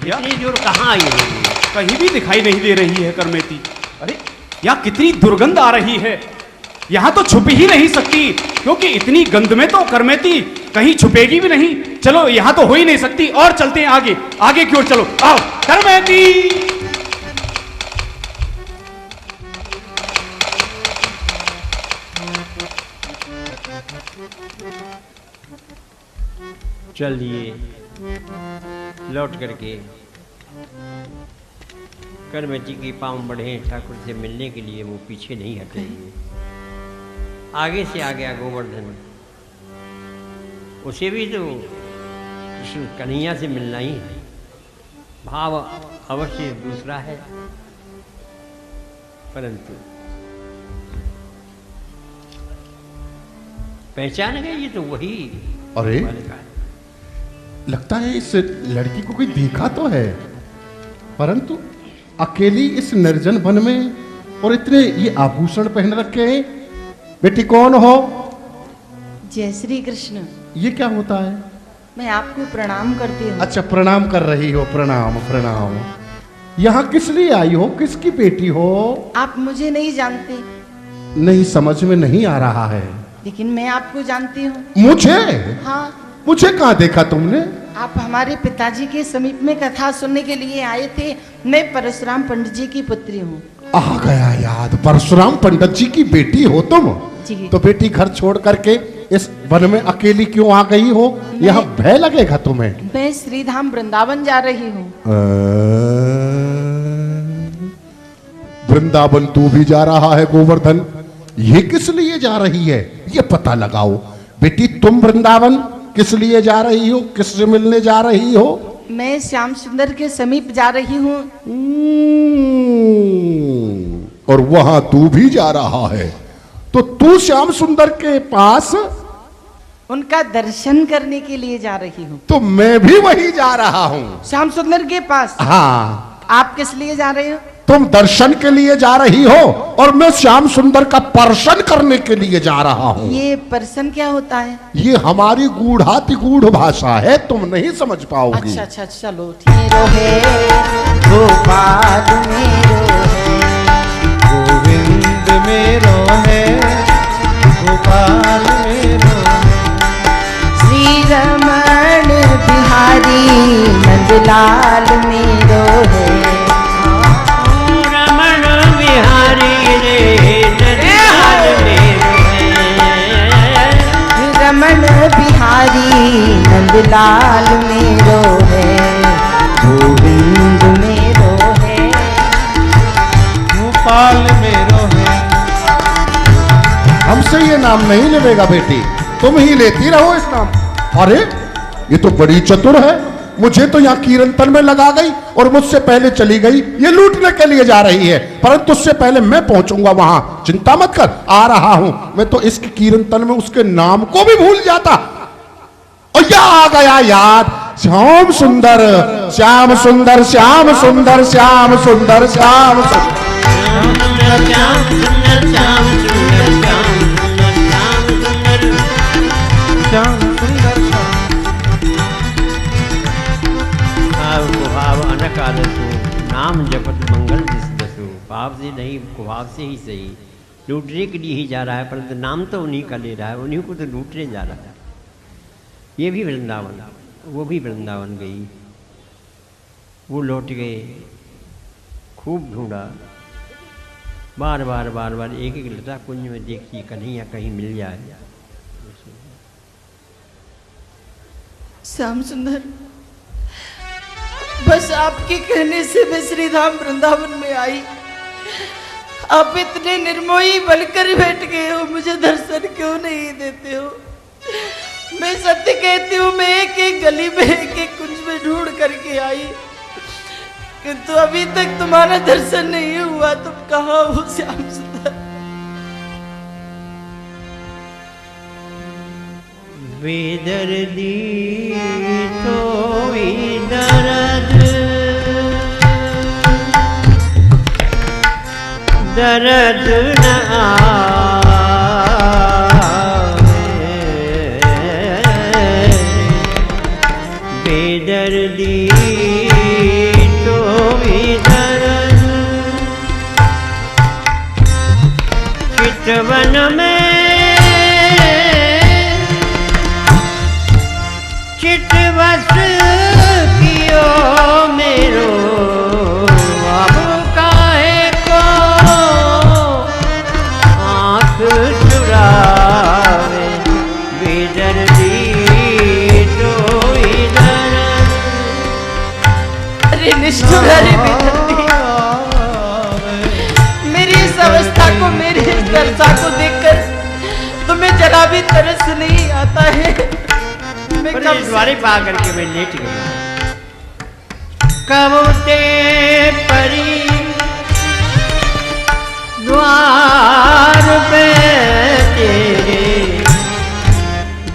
इतनी जोर कहाँ आई होगी? कहीं भी दिखाई नहीं दे रही है करमेती। अरे यहाँ कितनी दुर्गंध आ रही है। यहाँ तो छुप ही नहीं सकती, क्योंकि इतनी गंध में तो करमेती कहीं छुपेगी भी नहीं। चलो, यहाँ तो हो ही नहीं सकती। और चलते हैं आगे, आगे की ओर चलो। आओ करमेती। चलिए लौट करके करमेती के पांव बढ़े हैं ठाकुर से मिलने के लिए। वो पीछे नहीं हटेंगे, आगे से आ गया गोवर्धन। उसे भी तो कृष्ण कन्हैया से मिलना ही है। भाव अवश्य दूसरा है, परंतु पहचान गए ये तो वही अरे बालिका है। लगता है इस लड़की को कोई देखा तो है, परंतु अकेली इस निर्जन वन में और इतने ये आभूषण पहन रखे हैं। बेटी कौन हो? जय श्री कृष्ण। ये क्या होता है? मैं आपको प्रणाम करती हूँ। अच्छा, प्रणाम कर रही हो। प्रणाम प्रणाम। यहाँ किस लिए आई हो? किसकी बेटी हो? आप मुझे नहीं जानते। नहीं, समझ में नहीं आ रहा है। लेकिन मैं आपको जानती हूँ। मुझे? हाँ। मुझे कहाँ देखा तुमने? आप हमारे पिताजी के समीप में कथा सुनने के लिए आए थे। मैं परशुराम पंडित जी की पुत्री हूँ। आ गया याद, परशुराम पंडित जी की बेटी हो तुम? जी। तो बेटी घर छोड़ करके इस वन में अकेली क्यों आ गई हो? यहाँ भय लगेगा तुम्हें। मैं श्रीधाम वृंदावन जा रही हूँ। वृंदावन तू भी जा रहा है गोवर्धन? ये किस लिए जा रही है, ये पता लगाओ। बेटी तुम वृंदावन किस लिए जा रही हो? किससे मिलने जा रही हो? मैं श्याम सुंदर के समीप जा रही हूँ। और वहां तू भी जा रहा है, तो तू श्याम सुंदर के पास? उनका दर्शन करने के लिए जा रही हूँ। तो मैं भी वही जा रहा हूँ, श्याम सुंदर के पास। हाँ। आप किस लिए जा रहे हो? तुम दर्शन के लिए जा रही हो और मैं श्याम सुंदर का पर्शन करने के लिए जा रहा हूँ। ये पर्सन क्या होता है? ये हमारी गूढ़ाति गूढ़ भाषा है, तुम नहीं समझ पाओगी। अच्छा अच्छा, चलो ठीक है। गोपाल मेरो है, गोविंद मेरो है, गोपाल मेरो है। श्री रमण बिहारी नंदलाल मेरो है। रमण बिहारी नंदलाल मेरो है, गोविंद मेरो है, गोपाल मेरो है। हमसे ये नाम नहीं लेगा बेटी, तुम ही लेती रहो इस नाम। अरे ये तो बड़ी चतुर है, मुझे तो यहाँ कीर्तन में लगा गई और मुझसे पहले चली गई। ये लूटने के लिए जा रही है, परंतु उससे पहले मैं पहुंचूंगा वहां। चिंता मत कर, आ रहा हूं। मैं तो इस कीर्तन में उसके नाम को भी भूल जाता। और यह आ गया याद, श्याम सुंदर श्याम सुंदर श्याम सुंदर श्याम सुंदर श्याम सुंदर। नाम जपत मंगल दसु, पाप से नहीं कुभाव से ही सही। लूटने के लिए ही जा रहा है, परंतु नाम तो उन्हीं का ले रहा है, उन्हीं को तो लूटने जा रहा है। ये भी वृंदावन, वो भी वृंदावन गई, वो लौट गए, खूब ढूंढा, बार बार बार बार एक एक लता कुंज में देखती कन्हैया कहीं मिल जाए। श्याम सुंदर, बस आपके कहने से मैं श्रीधाम वृंदावन में आई। आप इतने निर्मोही बनकर बैठ गए हो, मुझे दर्शन क्यों नहीं देते हो? मैं सत्य कहती हूँ, मैं एक एक गली में एक एक कुंज में ढूंढ करके आई, किंतु अभी तक तुम्हारा दर्शन नहीं हुआ। तुम कहाँ हो श्याम सुंदर? बेदर्दी तो दर्द दर्द न आवे, बेदर्दी तो दर्द चितवन में चितवस कियो मेरो, अब काहे को आँख चुरावे, बेदर्दी तो इधर। अरे निष्ठुर, अरे बेदर्दी, मेरी इस अवस्था को, मेरी इस दशा को देखकर तुम्हें जरा भी तरस नहीं आता है? मैं द्वारे पा करके मैं लेट गई। कबूते परी द्वार पे तेरे,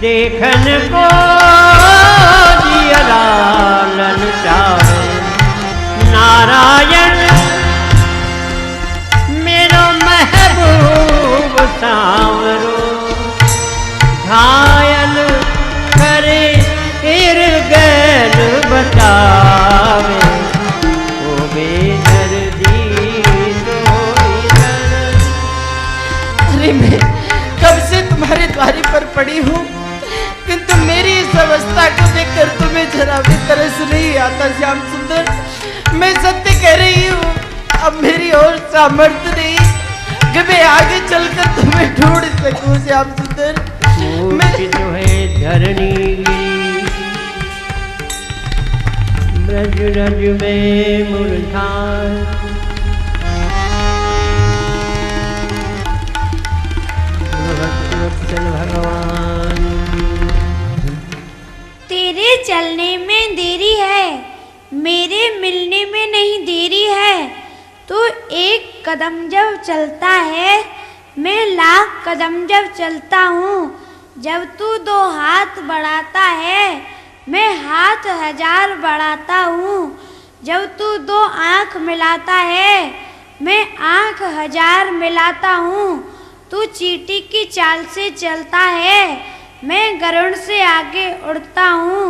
देखन को दिया लालन चाहे। नारायण मेरो महबूब सांवरो, घायल करे इरगन बतावे, ओ बेदर्दी तो इधर। अरे मैं कब से तुम्हारे द्वारे पर पड़ी हूँ, किंतु मेरी इस अवस्था को देखकर तुम्हें जरा भी तरस नहीं आता श्याम सुंदर। मैं सत्य कह रही हूँ, अब मेरी और सामर्थ्य नहीं कि मैं आगे चलकर तुम्हें ढूंढ सकूं श्याम सुंदर। मैं जो है धरणी ब्रज रज में मुरझाए, भगवान तेरे चलने में देरी है, मेरे मिलने में नहीं देरी है। तू एक कदम जब चलता है, मैं लाख कदम जब चलता हूँ। जब तू दो हाथ बढ़ाता है, मैं हाथ हजार बढ़ाता हूँ। जब तू दो आँख मिलाता है, मैं आँख हजार मिलाता हूँ। तू चींटी की चाल से चलता है, मैं गरुड़ से आगे उड़ता हूँ।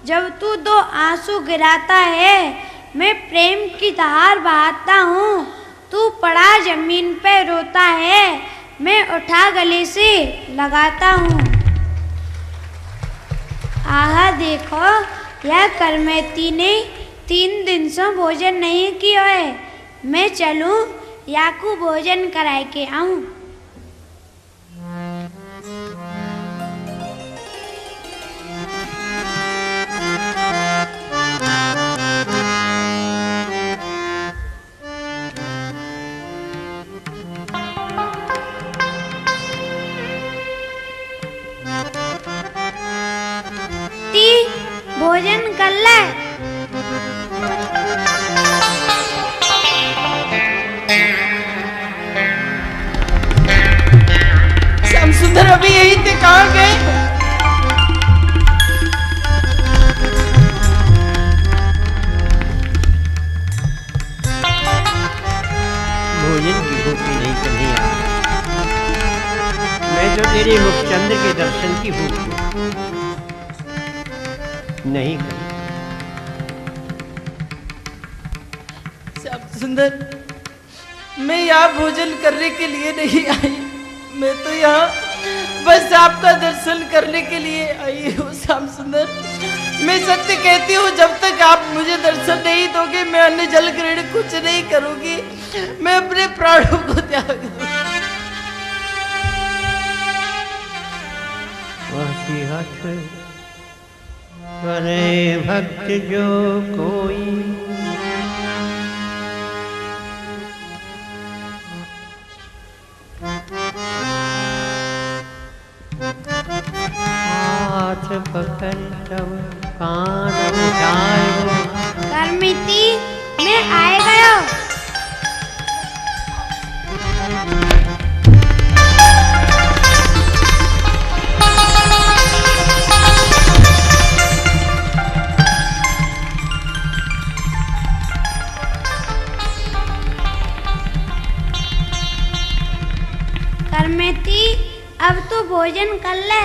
जब तू दो आंसू गिराता है, मैं प्रेम की धार बहाता हूँ। तू पड़ा जमीन पे रोता है, मैं उठा गले से लगाता हूँ। आहा देखो, यह करमेती ने 3 दिन से भोजन नहीं किया है। मैं चलूं याकू भोजन कराए के आऊं। भोजन कर ले, भोजन की भूख ही नहीं कन्हैया, मैं तो तेरे मुखचंद्र के दर्शन की भूख हूँ। नहीं कन्हैया। श्याम सुंदर, मैं यहाँ भोजन करने के लिए नहीं आई, मैं तो यहाँ बस आपका दर्शन करने के लिए आई हूँ। श्याम सुंदर, मैं सत्य कहती हूँ, जब तक आप मुझे दर्शन नहीं दोगे मैं अन्न जल ग्रहण कुछ नहीं करूंगी, मैं अपने प्राणों को त्याग दूंगी। वसीहत करे भक्त जो कोई, हाथ पकड़ तब कान उठायो। करमिति मैं आए गयो। करमिति अब तो भोजन कर ले।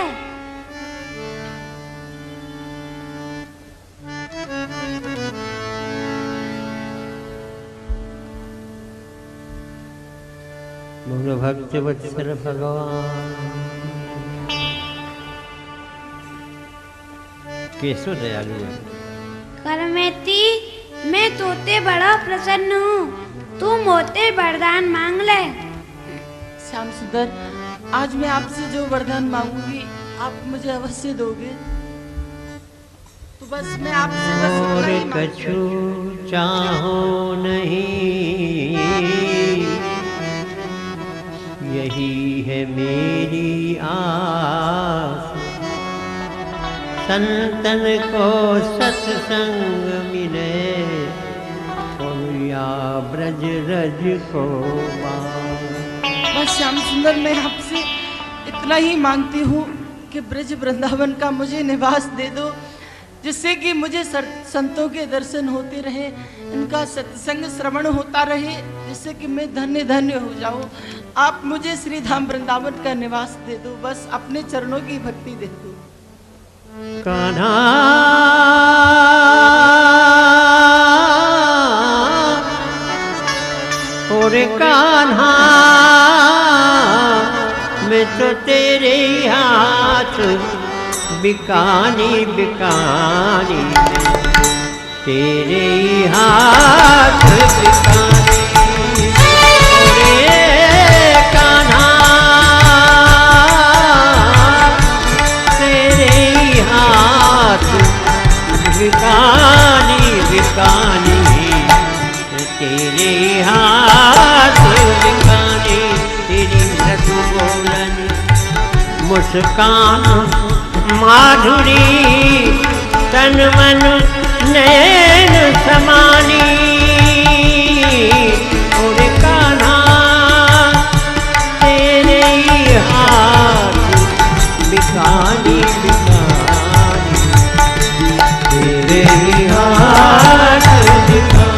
बोलो भक्त वत्सल भगवान कैसो दयालु है। करमेती मैं तोते बड़ा प्रसन्न हूँ, तू मोते वरदान मांग ले। श्याम सुंदर, आज मैं आपसे जो वरदान मांगूंगी आप मुझे अवश्य दोगे, तो बस मैं आपसे बस और इतना ही मांगूंगी। कछु चाहो नहीं, यही है मेरी आस, संतन को सत्संग मिले, या ब्रज रज को पास। बस श्याम सुंदर, मैं आपसे इतना ही मांगती हूँ कि ब्रज वृंदावन का मुझे निवास दे दो, जिससे कि मुझे संतों के दर्शन होते रहे, इनका सत्संग श्रवण होता रहे, जिससे कि मैं धन्य धन्य हो जाऊं। आप मुझे श्री धाम वृंदावन का निवास दे दो, बस अपने चरणों की भक्ति दे दो। कान्हा और कान्हा, मैं तो तेरे हाथ बिकानी बिकानी, तेरे हाथ बिकानी। ओरे कान्हा तेरे हाथ बिकानी बिकानी, तेरे हाथ बिकानी। तेरी मृदु बोलन मुस्कान माधुरी, तन मन नयन समानी। और कान्हा तेरे हाथ बिकानी बिकानी, तेरे हाथ बिकानी।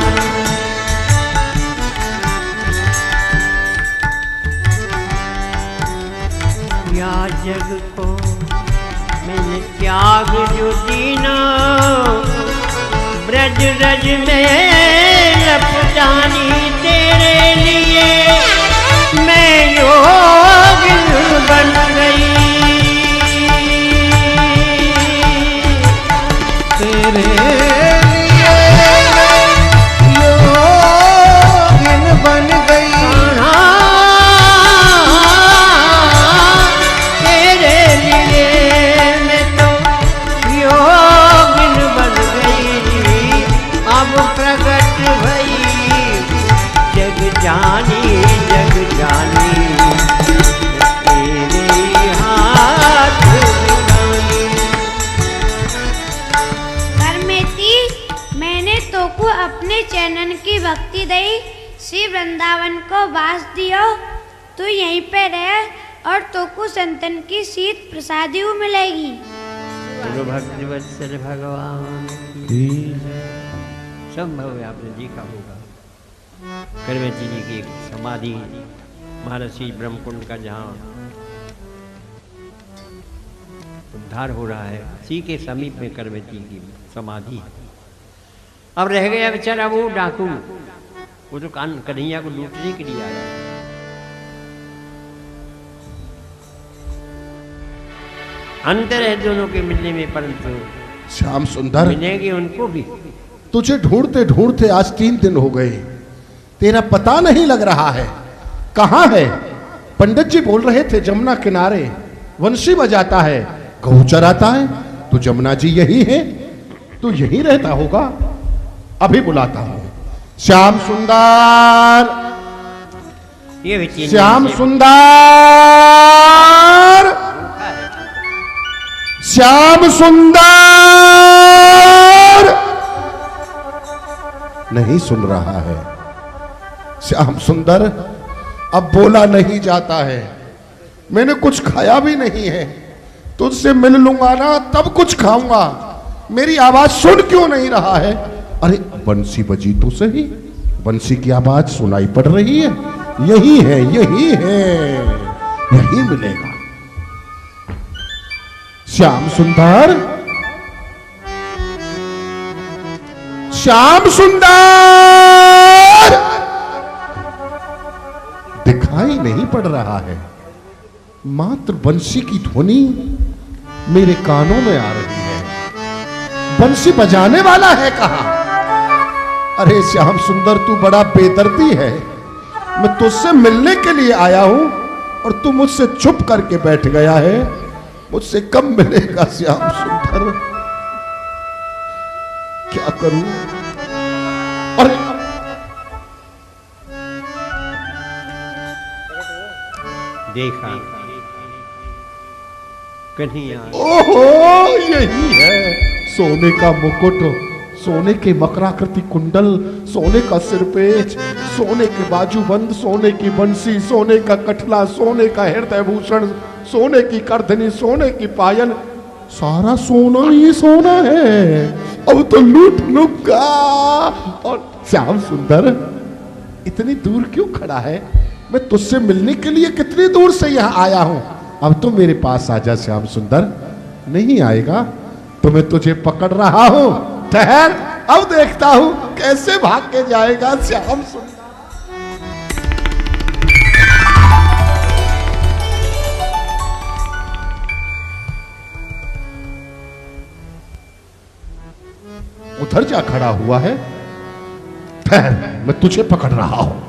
या जग को मैंने त्याग जो दीना, ब्रज रज में लप जानी, तेरे लिए मैं योग बन गई, तेरे लिए मैं योगिन बन गई। जानी जग जानी, तेरे हाथ बिकानी। करमेती मैंने तो को अपने चैनन की भक्ति दई, श्री वृंदावन को वास दियो, तू यहीं पे रह और तो को संतन की शीत प्रसादी मिलेगी। बोलो भक्त वत्सल भगवान की। संभव है आपने जी का होगा। करमेती जी की एक समाधि महर्षि ब्रह्मकुंड का जहाँ उद्धार हो रहा है, उसी के समीप में करमेती की समाधि है। अब रह गया बेचारा वो डाकू, वो तो कन्हैया को लूटने के लिए आया। अंतर है दोनों के मिलने में, परंतु श्याम सुंदर, मिलेंगे उनको भी। तुझे ढूंढते ढूंढते आज 3 दिन हो गए, तेरा पता नहीं लग रहा है, कहाँ है? पंडित जी बोल रहे थे जमुना किनारे वंशी बजाता है, गऊ चराता है। तो जमुना जी यही है, तो यही रहता होगा। अभी बुलाता हूं। श्याम सुंदर, ये भी श्याम सुंदर, श्याम सुंदर। नहीं सुन रहा है श्याम सुंदर। अब बोला नहीं जाता है, मैंने कुछ खाया भी नहीं है, तुझसे मिल लूंगा ना तब कुछ खाऊंगा। मेरी आवाज सुन क्यों नहीं रहा है? अरे बंसी बजी तो सही, बंसी की आवाज सुनाई पड़ रही है। यही है, यही है, यही मिलेगा। श्याम सुंदर, श्याम सुंदर। दिखाई नहीं पड़ रहा है, मात्र बंसी की ध्वनि मेरे कानों में आ रही है। बंसी बजाने वाला है कहां? अरे श्याम सुंदर, तू बड़ा बेदर्दी है। मैं तुझसे मिलने के लिए आया हूं और तू मुझसे चुप करके बैठ गया है। मुझसे कब मिलेगा श्याम सुंदर? क्या करूं? अरे देखा कन्हैया, ओहो, यही है सोने का मुकुट, सोने के मकराकृति कुंडल, सोने का सिरपेच, सोने के बाजूबंद, सोने की बंसी, सोने का कठला, सोने का हृदय भूषण, सोने की करधनी, सोने की पायल, सारा सोना ही सोना है। अब तो लूट लूंगा। और श्याम सुंदर, इतनी दूर क्यों खड़ा है? मैं तुझसे मिलने के लिए कितनी दूर से यहां आया हूं। अब तो मेरे पास आ जा श्याम सुंदर। नहीं आएगा तो मैं तुझे पकड़ रहा हूं। ठहर, अब देखता हूं कैसे भाग के जाएगा श्याम सुंदर। उधर जा खड़ा हुआ है। ठहर, मैं तुझे पकड़ रहा हूं।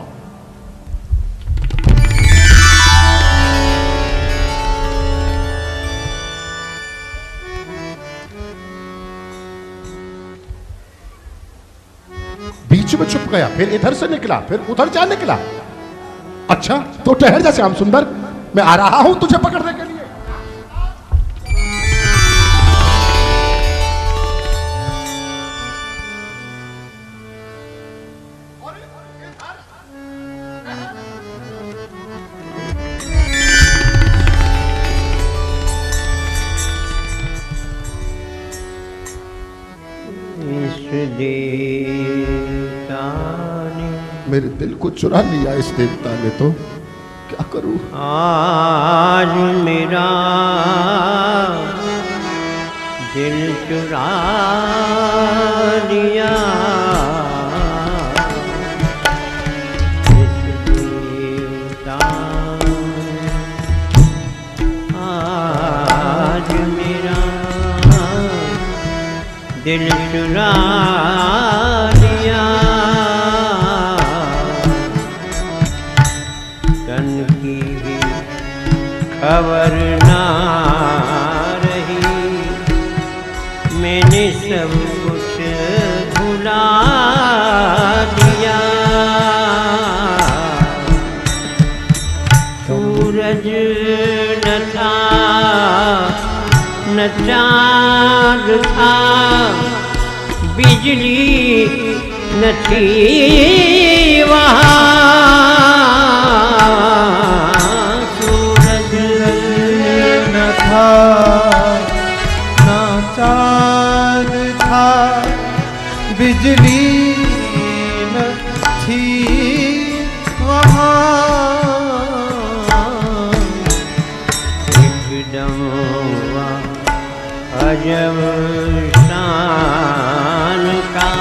बीच में छुप गया, फिर इधर से निकला, फिर उधर जा निकला। अच्छा तो ठहर जा श्याम सुंदर, मैं आ रहा हूं तुझे पकड़ने के लिए। मेरे दिल को चुरा लिया इस देवता ने, तो क्या करूं? आज मेरा दिल चुरा लिया इस देवता, आज मेरा दिल चुरा लिया। तन की भी खबर ना रही, मैंने सब कुछ भुला दिया। सूरज न था न चाँद था, बिजली न थी वहाँ। सूरज न था ना चाँद था, बिजली न थी एकदम अजब शान का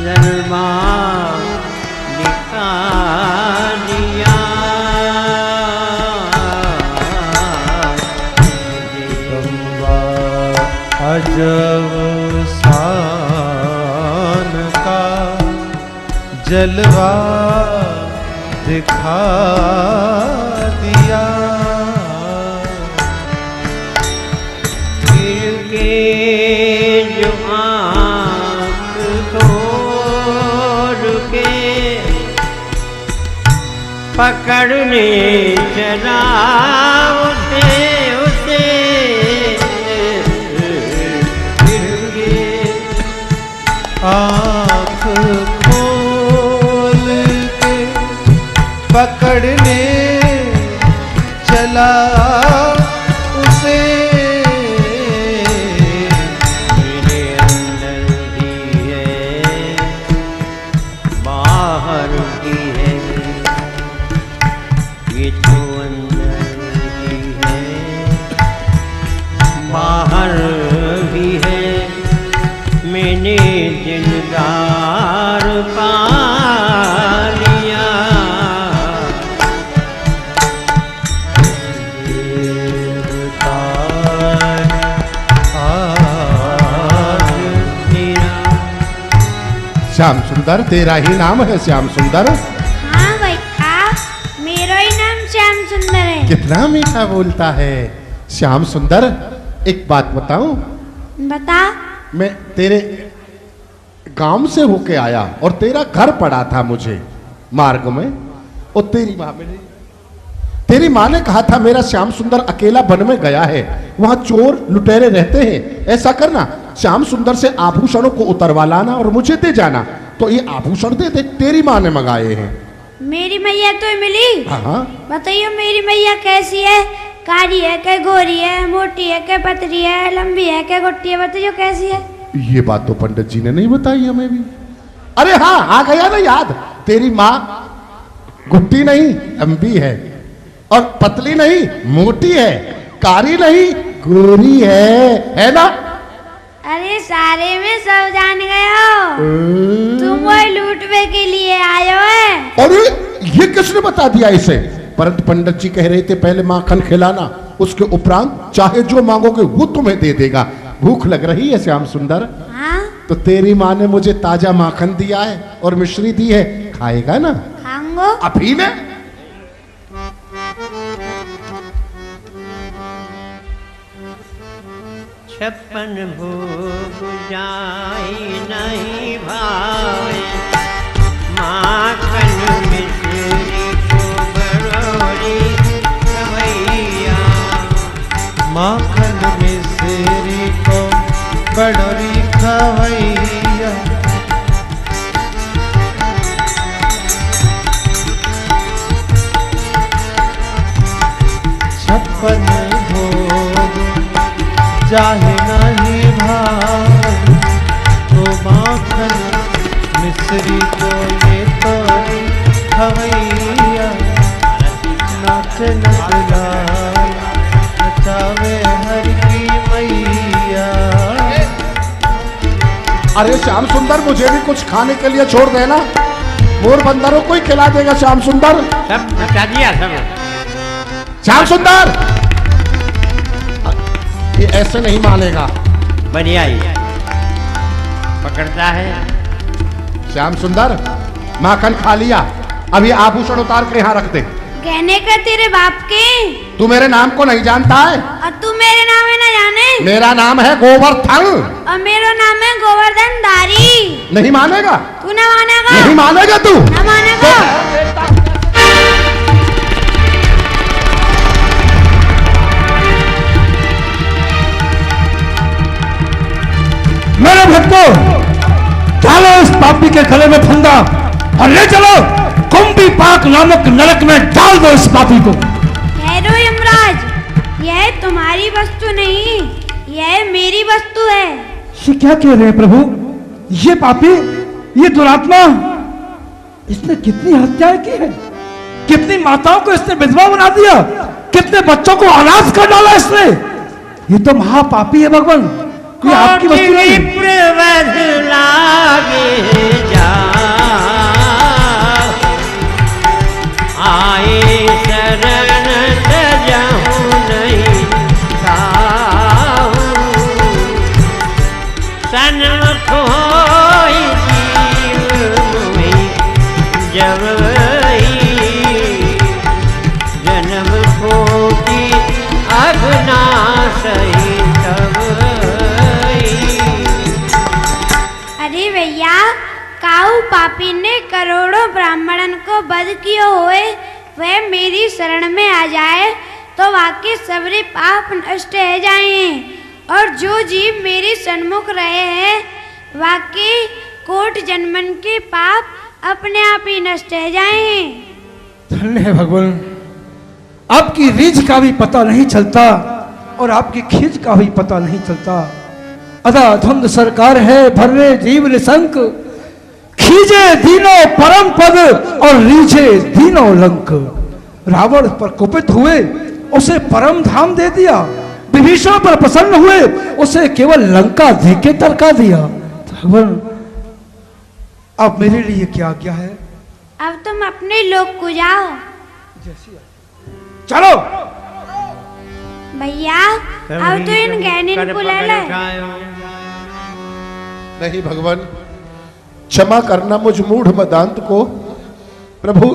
जलवा दिखा दिया। अजब शान का जलवा दिखा दिया। फिर के जो आँख खोल के पकड़ने चला उसे आँख खोल के पकड़ने चला उसे। मेरे अंदर भी है बाहर भी है, ये तो अंदर भी है बाहर भी है। मैंने दिलदार पा लिया। श्याम सुंदर तेरा ही नाम है श्याम सुंदर? हाँ भैया, मेरा ही नाम श्याम सुंदर है। कितना मीठा बोलता है श्याम सुंदर। एक बात बताऊं, बता। मैं तेरे गांव से होके आया और तेरा घर पड़ा था मुझे मार्ग में, और तेरी माँ ने कहा था मेरा श्याम सुंदर अकेला वन में गया है, वहां चोर लुटेरे रहते हैं, ऐसा करना श्याम सुंदर से आभूषणों को उतरवा लाना और मुझे दे जाना। तो ये आभूषण दे तेरी माँ ने मंगाए हैं। मेरी मैया तो मिली। हाँ बताइए मेरी मैया कैसी है? काली है क्या, गोरी है, मोटी है क्या, पतली है, लंबी है क्या, गोटी है? बताइए कैसी है? ये बात तो पंडित जी ने नहीं बताई हमें भी। अरे हाँ, आ गया ना याद। तेरी माँ गुट्टी नहीं लंबी है, और पतली नहीं मोटी है, कारी नहीं गोरी है ना? अरे सारे में सब जान गए हो। तुम वही लूटने के लिए आए हो है। अरे ये किसने बता दिया इसे? परंतु पंडित जी कह रहे थे पहले माखन खिलाना, उसके उपरांत चाहे जो मांगोगे वो तुम्हें दे देगा। भूख लग रही है श्याम सुंदर? हाँ? तो तेरी माँ ने मुझे ताजा माखन दिया है और मिश्री दी है, खाएगा ना? खाऊंगो। अभी में छप्पन भोग जाई नहीं भावे, माखन मिश्री को बरोरी खवैया। माखन मिश्री को बड़ोरी खवैया। छप्पन भोग चाहे नहीं भाव, तो माखन मिश्री को ये तो खवैया। नाच नचलाए नचावे हर की मैया। अरे श्याम सुंदर मुझे भी कुछ खाने के लिए छोड़ देना, मोर बंदरों को ही खिला देगा श्याम सुंदर। सब बता दिया सब। श्याम सुंदर ये ऐसे नहीं मानेगा। बढ़िया ही पकड़ता है। श्याम सुंदर माखन खा लिया, अभी आभूषण उतार के यहाँ रख दे। कहने का तेरे बाप के। तू मेरे नाम को नहीं जानता है? और तू मेरे नाम है ना जाने? मेरा नाम है गोवर्धन। और मेरा नाम है गोवर्धन धारी। नहीं मानेगा? तू ना मानेगा? नहीं मानेगा तू? ना मानेगा। मेरे भक्तों, डालो इस पापी के गले में फंदा और ले चलो कुंभी पाक नामक नरक में डाल दो इस पापी को। ठहरो यमराज, यह तुम्हारी वस्तु नहीं, यह मेरी वस्तु है। ये क्या कह रहे हैं प्रभु? ये पापी, ये दुरात्मा इसने कितनी हत्याएं की है, कितनी माताओं को इसने विधवा बना दिया, कितने बच्चों को अनाथ कर डाला इसने। ये तो महापापी है भगवान, ये आपकी वस्तु नहीं। आए शरण तजहु नहीं साहु, सन्मुख होई जीव मोहि जब वही, जन्म कोटि अघनासहि तब वही। अरे भैया, काऊ पापी ने करोड़ों ब्राह्मणन को वध किया हुए वह मेरी शरण में आ जाए तो वाकई सबरे पाप नष्ट हो जाएं, और जो जीव मेरे सन्मुख रहे हैं वाकई कोट जन्मन के पाप अपने आप ही नष्ट हो जाएं। धन्य है भगवान, आपकी रीझ का भी पता नहीं चलता और आपकी खींच का भी पता नहीं चलता। अदा धुंध सरकार है भर्रे जीव निशंक, खींचे दीनों परम पद और रीझे दीनों लंक। रावण पर कुपित हुए, उसे परम धाम दे दिया। विभीषण पर प्रसन्न हुए, उसे केवल लंका देके तरका दिया। भगवान, अब मेरे लिए क्या आज्ञा है? अब तुम अपने लोक को जाओ। चलो भैया, अब तो इन गहनिन को ले ले। नहीं भगवान, क्षमा करना मुझ मूढ़ मदांत को। प्रभु,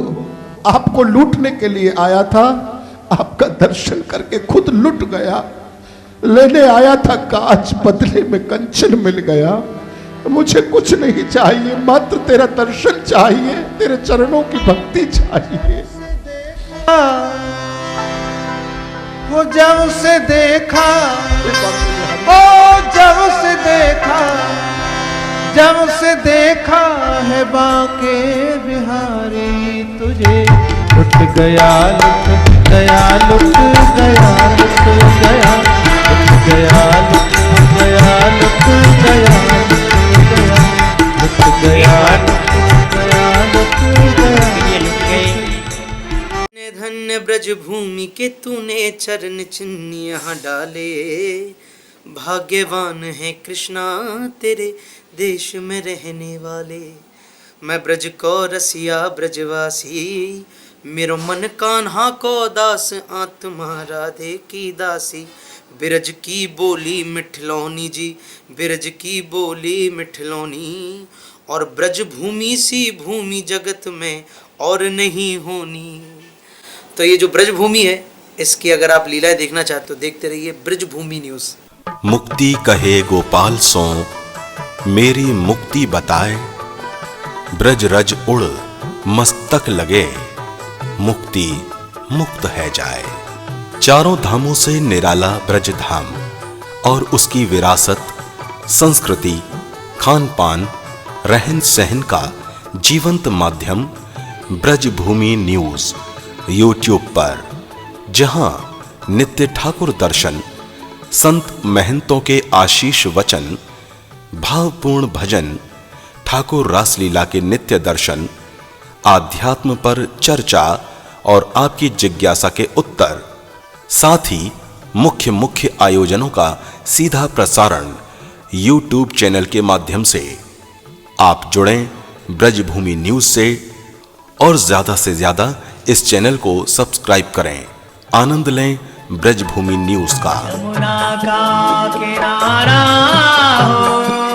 आपको लूटने के लिए आया था, आपका दर्शन करके खुद लुट गया। लेने आया था काज, बदले में कंचन मिल गया। मुझे कुछ नहीं चाहिए, मात्र तेरा दर्शन चाहिए, तेरे चरणों की भक्ति चाहिए। वो जब से देखा, ओ जब से देखा, जब से देखा है बांके बिहारी तुझे, लुट गया लुट गया लुट गया लुट गया लुट गया लुट गया लुट गया लुट गया लुट गया लुट गया। धन्य ब्रज भूमि के तूने चरण चिन्ह यहाँ डाले, भाग्यवान है कृष्णा तेरे देश में रहने वाले। मैं ब्रज को रसिया ब्रजवासी, मेरो मन कान्हा को दास, आत्मा राधे की दासी। बिरज की बोली मिठलौनी जी, बिरज की बोली मिठलौनी, और ब्रज भूमि सी भूमि जगत में और नहीं होनी। तो ये जो ब्रज भूमि है, इसकी अगर आप लीलाएं देखना चाहते हो देखते रहिए ब्रज भूमि न्यूज़। मुक्ति कहे गोपाल सो मेरी मुक्ति बताए, ब्रज रज उड़ मस्तक लगे, मुक्ति मुक्त है जाए। चारों धामों से निराला ब्रज धाम और उसकी विरासत, संस्कृति, खान पान, रहन सहन का जीवंत माध्यम ब्रज भूमि न्यूज यूट्यूब पर, जहां नित्य ठाकुर दर्शन, संत महंतों के आशीष वचन, भावपूर्ण भजन, ठाकुर रासलीला के नित्य दर्शन, आध्यात्म पर चर्चा और आपकी जिज्ञासा के उत्तर, साथ ही मुख्य आयोजनों का सीधा प्रसारण YouTube चैनल के माध्यम से। आप जुड़ें ब्रजभूमि न्यूज से और ज्यादा से ज्यादा इस चैनल को सब्सक्राइब करें। आनंद लें ब्रजभूमि न्यूज का। यमुना का किनारा हो